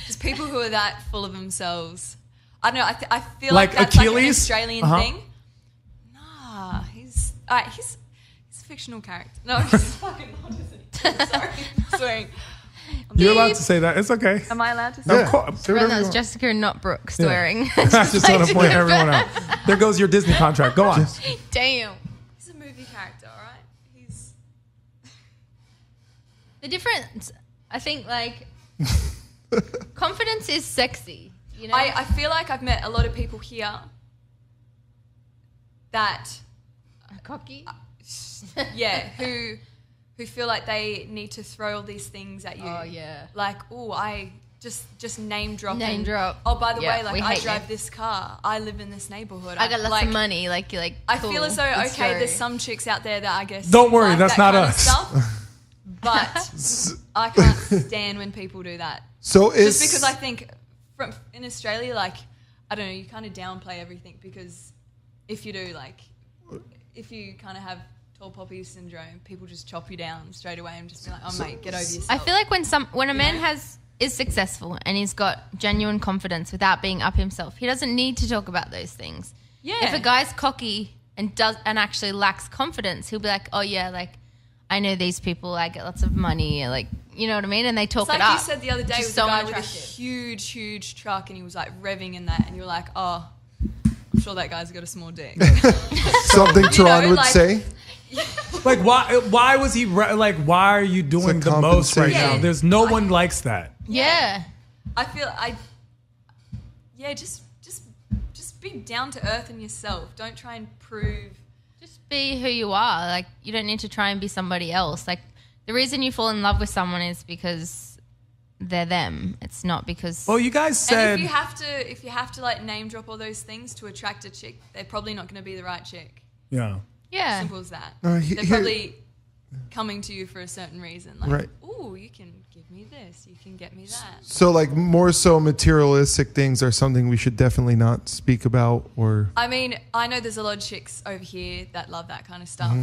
Speaker 2: Just people who are that full of themselves. I don't know. I feel
Speaker 4: Like
Speaker 2: like that's like an
Speaker 4: Achilles?
Speaker 2: Australian
Speaker 4: Uh-huh.
Speaker 2: thing. Nah, he's a fictional character. No, he's fucking not, isn't he? Sorry, I'm swearing.
Speaker 4: You're allowed to say that. It's okay.
Speaker 2: Am I allowed to say?
Speaker 1: Yeah.
Speaker 4: Of course.
Speaker 1: Say
Speaker 3: Well,
Speaker 1: whatever
Speaker 3: that
Speaker 1: you
Speaker 3: was
Speaker 1: want.
Speaker 3: Jessica and not Brooke swearing.
Speaker 4: I just want to point everyone out. There goes your Disney contract. Go on.
Speaker 3: Damn.
Speaker 2: He's a movie character, all right? He's
Speaker 3: The difference, I think, like, confidence is sexy. You know?
Speaker 2: I feel like I've met a lot of people here that
Speaker 3: Cocky?
Speaker 2: who feel like they need to throw all these things at you.
Speaker 3: Oh, yeah.
Speaker 2: Like, oh, I just name drop.
Speaker 3: Name
Speaker 2: and,
Speaker 3: drop.
Speaker 2: Oh, by the
Speaker 3: Yeah,
Speaker 2: way, like
Speaker 3: we
Speaker 2: I
Speaker 3: hate
Speaker 2: drive
Speaker 3: name.
Speaker 2: this car. I live in this neighborhood.
Speaker 3: I got lots
Speaker 2: like,
Speaker 3: of money. Like, you're like,
Speaker 2: I
Speaker 3: cool.
Speaker 2: feel as though,
Speaker 3: Good
Speaker 2: okay, there's
Speaker 3: story.
Speaker 2: some chicks out there that I guess
Speaker 4: Don't worry,
Speaker 2: like
Speaker 4: that's
Speaker 2: that
Speaker 4: not
Speaker 2: kind of
Speaker 4: us.
Speaker 2: stuff, but I can't stand when people do that.
Speaker 1: So
Speaker 2: Just because I think in Australia, like, I don't know, you kind of downplay everything because if you do, like, if you kind of have tall poppy syndrome, people just chop you down straight away and just be like, oh, mate, get over yourself.
Speaker 3: I feel like when a man
Speaker 2: know?
Speaker 3: is successful and he's got genuine confidence without being up himself, he doesn't need to talk about those things.
Speaker 2: Yeah.
Speaker 3: If a guy's cocky and actually lacks confidence, he'll be like, oh yeah, like I know these people, I get lots of money, like, you know what I mean? And they talk
Speaker 2: It's like
Speaker 3: it up.
Speaker 2: you said the other day
Speaker 3: Which is
Speaker 2: with
Speaker 3: so
Speaker 2: a guy with a
Speaker 3: unattractive.
Speaker 2: huge truck and he was like revving in that and you're like, oh, I'm sure that guy's got a small dick.
Speaker 1: something Tehran would
Speaker 2: like-
Speaker 1: say.
Speaker 4: Like, why was he, like, why are you doing
Speaker 1: It's a
Speaker 4: the most right
Speaker 1: compensation.
Speaker 4: now?
Speaker 2: Yeah.
Speaker 4: There's no one likes that.
Speaker 3: Yeah.
Speaker 2: Just be down to earth in yourself. Don't try and prove.
Speaker 3: Just be who you are. Like, you don't need to try and be somebody else. Like, the reason you fall in love with someone is because they're them. It's not because...
Speaker 4: Well, you guys said...
Speaker 2: And if you have to like name drop all those things to attract a chick, they're probably not going to be the right chick.
Speaker 4: Yeah.
Speaker 3: yeah.
Speaker 2: Simple as that.
Speaker 1: No,
Speaker 2: They're probably coming to you for a certain reason. Like,
Speaker 1: Right.
Speaker 2: ooh, you can give me this, you can get me that.
Speaker 1: So like more so materialistic things are something we should definitely not speak about or.
Speaker 2: I mean, I know there's a lot of chicks over here that love that kind of stuff.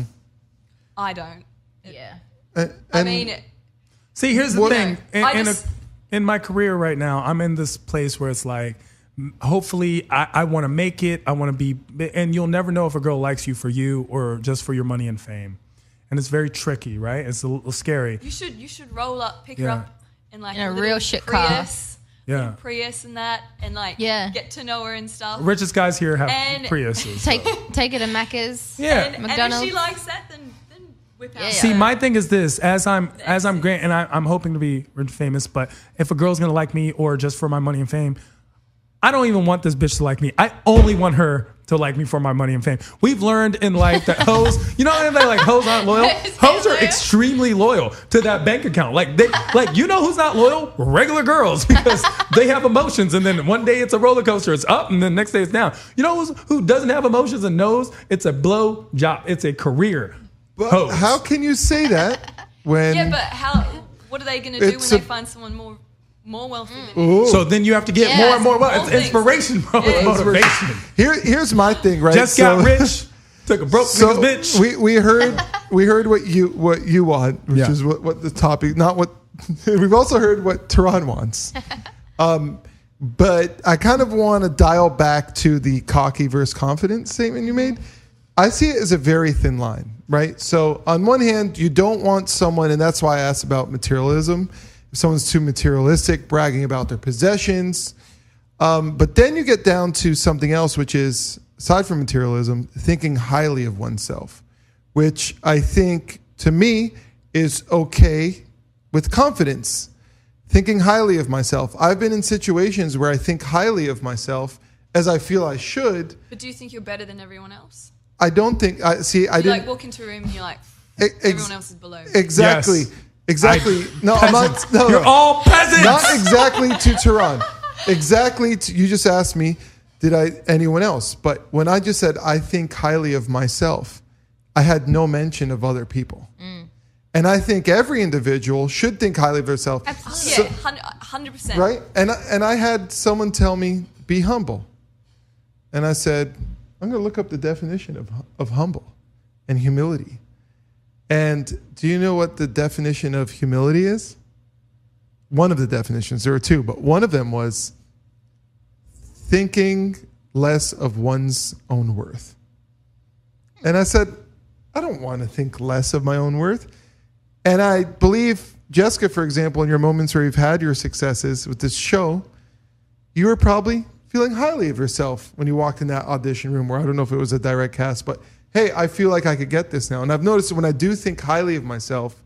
Speaker 2: I don't.
Speaker 3: Yeah.
Speaker 2: I mean,
Speaker 4: See, here's the
Speaker 1: What-
Speaker 4: thing.
Speaker 2: I just-
Speaker 4: In my career right now, I'm in this place where it's like, hopefully, I want to make it. I want to be, and you'll never know if a girl likes you for you or just for your money and fame. And it's very tricky, right? It's a little scary.
Speaker 2: you should roll up, pick her
Speaker 4: Yeah.
Speaker 2: up in like
Speaker 3: In a
Speaker 2: little
Speaker 3: real shit car.
Speaker 2: Prius,
Speaker 4: Yeah.
Speaker 2: Prius and that, and like
Speaker 3: Yeah.
Speaker 2: get to know her and stuff.
Speaker 4: Richest guys here have
Speaker 2: And-
Speaker 4: Priuses.
Speaker 3: Take it to Macca's.
Speaker 4: Yeah.
Speaker 2: And if
Speaker 3: McDonald's.
Speaker 2: she likes that, then whip out.
Speaker 3: Yeah.
Speaker 4: See, my thing is this: as I'm great, and I'm hoping to be famous. But if a girl's gonna like me, or just for my money and fame, I don't even want this bitch to like me. I only want her to like me for my money and fame. We've learned in life that hoes, you know, they're like hoes aren't loyal. Hoes are extremely loyal to that bank account. Like you know who's not loyal? Regular girls, because they have emotions, and then one day it's a roller coaster, it's up, and then next day it's down. You know who doesn't have emotions and knows it's a blow job, it's a career.
Speaker 1: But
Speaker 4: Hoes.
Speaker 1: how can you say that when?
Speaker 2: Yeah, but what are they going to do when
Speaker 1: It's
Speaker 2: they
Speaker 1: a-
Speaker 2: find someone more wealthy than you?
Speaker 1: Ooh.
Speaker 4: So then you have to get
Speaker 3: Yes.
Speaker 4: more and more.
Speaker 2: All
Speaker 4: It's
Speaker 2: things.
Speaker 4: inspiration, bro.
Speaker 2: Yeah.
Speaker 4: It's motivation.
Speaker 1: Here's my thing, right?
Speaker 4: Just got rich, took a broke
Speaker 1: So
Speaker 4: nigga's bitch.
Speaker 1: we heard what you want, which
Speaker 4: Yeah.
Speaker 1: is what the topic, not what we've also heard what Tehran wants. But I kind of want to dial back to the cocky versus confident statement you made. I see it as a very thin line, right? So on one hand, you don't want someone, and that's why I asked about materialism. If someone's too materialistic, bragging about their possessions. But then you get down to something else, which is, aside from materialism, thinking highly of oneself, which I think, to me, is okay with confidence. Thinking highly of myself. I've been in situations where I think highly of myself as I feel I should.
Speaker 2: But do you think you're better than everyone else?
Speaker 1: I don't think, I
Speaker 2: You
Speaker 1: didn't.
Speaker 2: like walk into a room and you're like, everyone else is below.
Speaker 1: Exactly.
Speaker 4: Yes.
Speaker 1: Exactly. No, I'm not. No,
Speaker 4: You're
Speaker 1: no.
Speaker 4: all peasants.
Speaker 1: Not exactly to Tehran. Exactly. You just asked me, did I anyone else? But when I just said I think highly of myself, I had no mention of other people. And I think every individual should think highly of herself.
Speaker 3: Absolutely.
Speaker 2: Yeah, 100%.
Speaker 1: Right? And I had someone tell me, be humble. And I said, I'm going to look up the definition of humble and humility. And do you know what the definition of humility is? One of the definitions, there were two, but one of them was thinking less of one's own worth. And I said, I don't want to think less of my own worth. And I believe, Jessica, for example, in your moments where you've had your successes with this show, you were probably feeling highly of yourself when you walked in that audition room where I don't know if it was a direct cast, but hey, I feel like I could get this now. And I've noticed that when I do think highly of myself,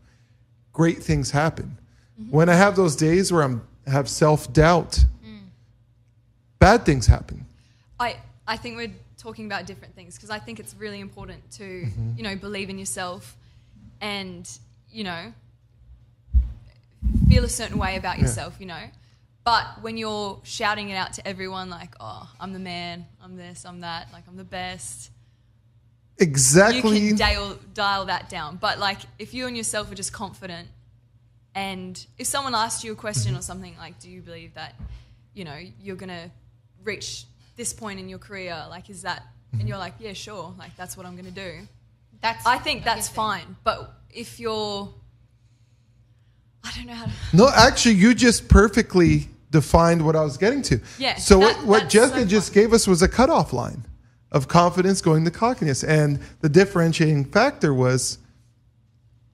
Speaker 1: great things happen. When I have those days where I have self-doubt, bad things happen.
Speaker 2: I think we're talking about different things because I think it's really important to, believe in yourself and, feel a certain way about yourself, But when you're shouting it out to everyone like, oh, I'm the man, I'm this, I'm that, like I'm the best,
Speaker 1: Exactly.
Speaker 2: you can dial that down. But like if you and yourself are just confident and if someone asked you a question or something like, do you believe that, you're going to reach this point in your career? Like, is that, and you're like, yeah, sure. Like, that's what I'm going to do. I think that's fine. But if you're, I don't know how to.
Speaker 1: No, actually, you just perfectly defined what I was getting to.
Speaker 2: Yeah,
Speaker 1: So what
Speaker 2: that's
Speaker 1: Jessica
Speaker 2: so
Speaker 1: just
Speaker 2: fun.
Speaker 1: gave us was a cutoff line of confidence going to cockiness. And the differentiating factor was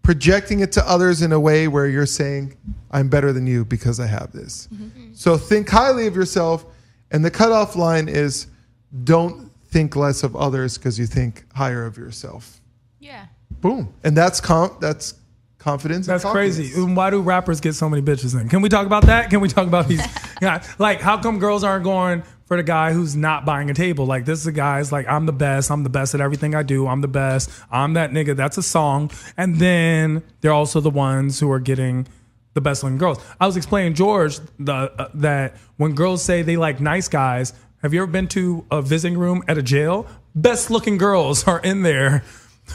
Speaker 1: projecting it to others in a way where you're saying, I'm better than you because I have this. So think highly of yourself. And the cutoff line is don't think less of others because you think higher of yourself.
Speaker 3: Yeah.
Speaker 1: Boom. And that's confidence.
Speaker 4: That's
Speaker 1: and
Speaker 4: crazy.
Speaker 1: cockiness.
Speaker 4: And why do rappers get so many bitches then? Can we talk about that? Can we talk about these? Like, how come girls aren't going for the guy who's not buying a table? Like, this is a guy's like, I'm the best at everything I do. I'm the best. I'm that nigga. That's a song. And then they're also the ones who are getting the best looking girls. I was explaining George that when girls say they like nice guys, have you ever been to a visiting room at a jail? Best looking girls are in there.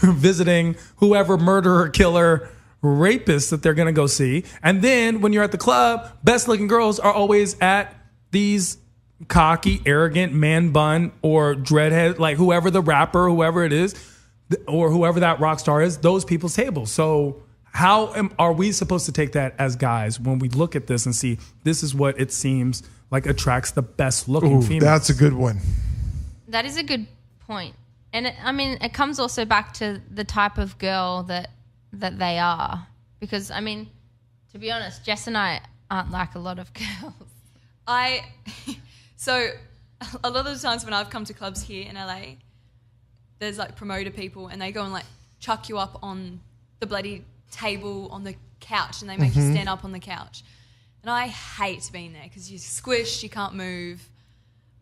Speaker 4: visiting whoever murderer, killer, rapist that they're going to go see. And then when you're at the club, best looking girls are always at these cocky, arrogant man bun or dreadhead, like whoever the rapper, whoever it is, or whoever that rock star is, those people's tables. So are we supposed to take that as guys when we look at this and see this is what it seems like attracts the best looking females?
Speaker 1: That's a good one.
Speaker 3: That is a good point. And it comes also back to the type of girl that they are. Because, to be honest, Jess and I aren't like a lot of girls.
Speaker 2: So a lot of the times when I've come to clubs here in LA, there's like promoter people and they go and like chuck you up on the bloody table on the couch and they make you stand up on the couch. And I hate being there because you're squished, you can't move.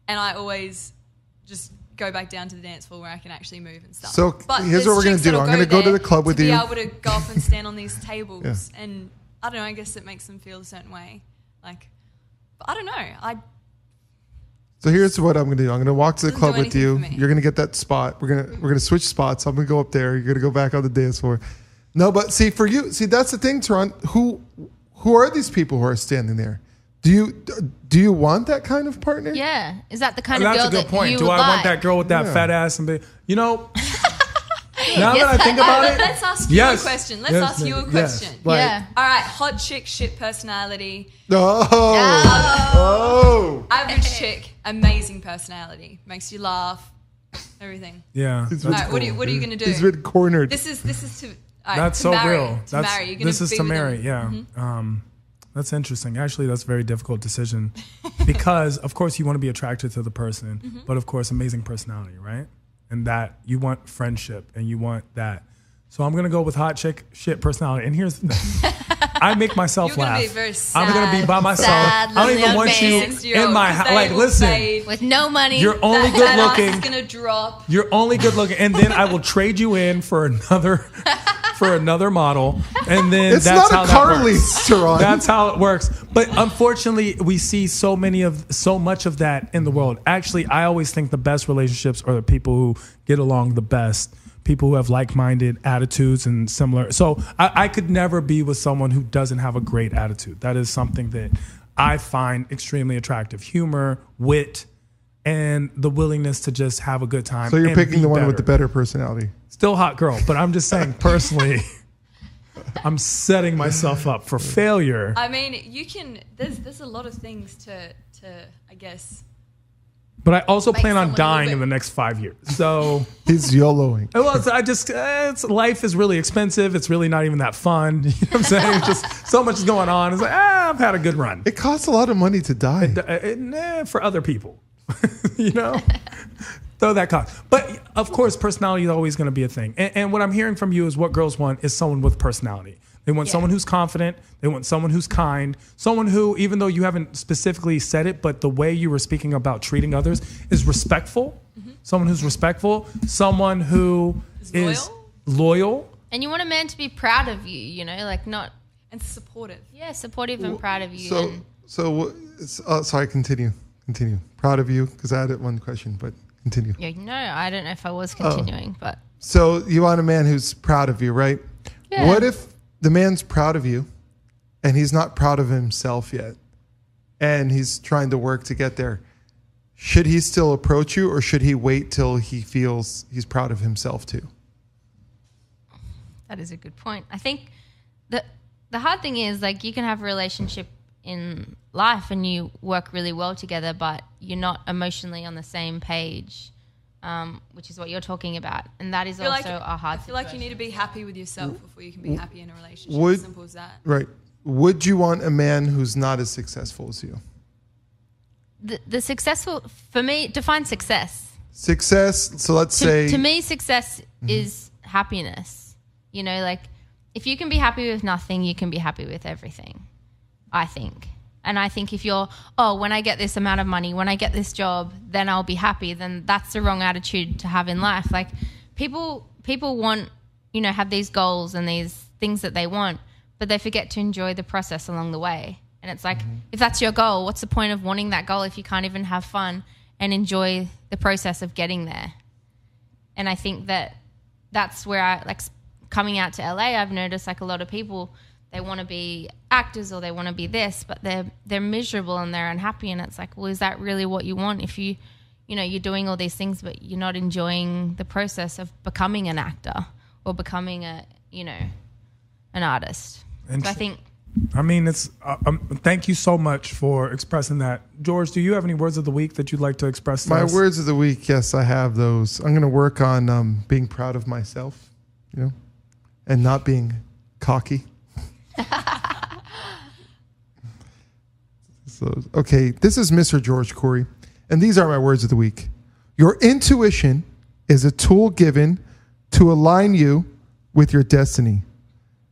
Speaker 2: And I always just go back down to the dance floor where I can actually move and stuff.
Speaker 1: So
Speaker 2: but
Speaker 1: here's what we're going to do. I'm going to go to the club with you.
Speaker 2: To be able to go up and stand on these tables. Yeah. And I don't know, I guess it makes them feel a certain way. Like, but I don't know.
Speaker 1: So here's what I'm going to do. I'm going to walk to the club with you. You're going to get that spot. We're going to switch spots. I'm going to go up there. You're going to go back on the dance floor. No, but see, for you, that's the thing, Teron. Who are these people who are standing there? Do you want that kind of partner?
Speaker 3: Yeah. Is that the kind of girl that you would like?
Speaker 4: That's a good point. Do I want that girl with that fat ass? Now that I think about it.
Speaker 2: Let's ask you a question. Let's ask you a question.
Speaker 4: Yes. Like,
Speaker 2: yeah. All right. Hot chick, shit personality.
Speaker 1: Oh.
Speaker 2: Average chick, amazing personality. Makes you laugh. Everything.
Speaker 4: Yeah.
Speaker 2: All right. What are you going to do?
Speaker 1: He's been cornered.
Speaker 2: This is to.
Speaker 4: That's
Speaker 2: to
Speaker 4: so
Speaker 2: marry,
Speaker 4: real.
Speaker 2: To marry.
Speaker 4: This is to marry. Yeah. Mm-hmm. That's interesting. Actually, that's a very difficult decision because, of course, you want to be attracted to the person, but of course, amazing personality, right? And that you want friendship and you want that. So I'm going to go with hot chick, shit personality. And here's the thing. I make myself laugh.
Speaker 2: Be very sad,
Speaker 4: I'm going to be by myself. I don't even want you in my house. Like, listen.
Speaker 3: With no money.
Speaker 4: You're only good looking.
Speaker 2: It's going to drop.
Speaker 4: You're only good looking. And then I will trade you in for another model. And then
Speaker 1: it's
Speaker 4: that's
Speaker 1: not
Speaker 4: how
Speaker 1: a car
Speaker 4: that works.
Speaker 1: lease, Teron.
Speaker 4: That's how it works. But unfortunately, we see so much of that in the world. Actually, I always think the best relationships are the people who get along the best. People who have like-minded attitudes and similar. So I could never be with someone who doesn't have a great attitude. That is something that I find extremely attractive. Humor, wit, and the willingness to just have a good time.
Speaker 1: So you're picking the one with the better personality.
Speaker 4: Still hot girl, but I'm just saying personally, I'm setting myself up for failure.
Speaker 2: You can. There's a lot of things to I guess.
Speaker 4: But I also plan on dying in the next 5 years. So
Speaker 1: he's YOLOing.
Speaker 4: Well, life is really expensive. It's really not even that fun. You know what I'm saying? It's just so much is going on. It's like, I've had a good run.
Speaker 1: It costs a lot of money to die.
Speaker 4: For other people, Though that cost. But of course, personality is always going to be a thing. And what I'm hearing from you is what girls want is someone with personality. They want someone who's confident. They want someone who's kind. Someone who, even though you haven't specifically said it, but the way you were speaking about treating others is respectful. Mm-hmm. Someone who's respectful. Someone who is loyal.
Speaker 3: And you want a man to be proud of you, not...
Speaker 2: And supportive.
Speaker 3: Yeah, supportive and proud of you.
Speaker 1: Sorry, continue. Proud of you, because I had one question, but continue.
Speaker 3: Yeah, no, I don't know if I was continuing, but...
Speaker 1: So you want a man who's proud of you, right? Yeah. What if the man's proud of you and he's not proud of himself yet and he's trying to work to get there? Should he still approach you or should he wait till he feels he's proud of himself too?
Speaker 3: That is a good point. I think the hard thing is, you can have a relationship in life and you work really well together, but you're not emotionally on the same page, which is what you're talking about. And that is also a hard situation. I feel
Speaker 2: like you need to be happy with yourself before you can be happy in a relationship. As simple as that.
Speaker 1: Right. Would you want a man who's not as successful as you?
Speaker 3: The successful, for me, define success.
Speaker 1: Success, so let's say...
Speaker 3: To me, success is happiness. If you can be happy with nothing, you can be happy with everything, I think. And I think if you're, when I get this amount of money, when I get this job, then I'll be happy, then that's the wrong attitude to have in life. People want, have these goals and these things that they want, but they forget to enjoy the process along the way. And it's if that's your goal, what's the point of wanting that goal if you can't even have fun and enjoy the process of getting there? And I think that that's where I like coming out to LA. I've noticed like a lot of people, they want to be actors or they want to be this, but they're miserable and they're unhappy. And it's like, well, is that really what you want? If you're doing all these things, but you're not enjoying the process of becoming an actor or becoming an artist. So I think.
Speaker 4: I mean, it's. Thank you so much for expressing that, George. Do you have any words of the week that you'd like to express to us?
Speaker 1: My words of the week, yes, I have those. I'm going to work on being proud of myself, and not being cocky. So, okay, this is Mr. George Corey, and these are my words of the week. Your intuition is a tool given to align you with your destiny.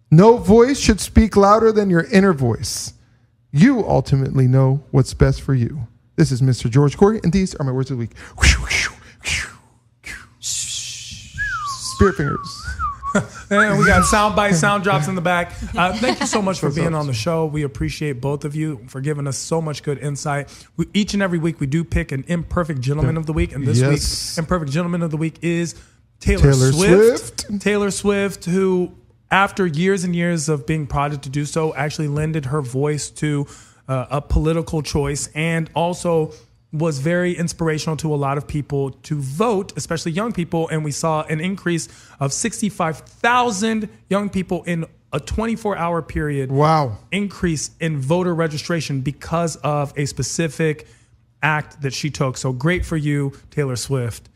Speaker 1: No voice should speak louder than your inner voice. You ultimately know what's best for you. This is Mr. George Corey, and these are my words of the week. Spirit fingers.
Speaker 4: And we got sound bites, sound drops in the back. Thank you so much for being on the show. We appreciate both of you for giving us so much good insight. Each and every week we do pick an imperfect gentleman of the week, and this week's imperfect gentleman of the week is Taylor Swift. Taylor Swift, who, after years and years of being prodded to do so, actually lended her voice to a political choice, and also was very inspirational to a lot of people to vote, especially young people. And we saw an increase of 65,000 young people in a 24-hour period.
Speaker 1: Wow.
Speaker 4: Increase in voter registration because of a specific act that she took. So great for you, Taylor Swift.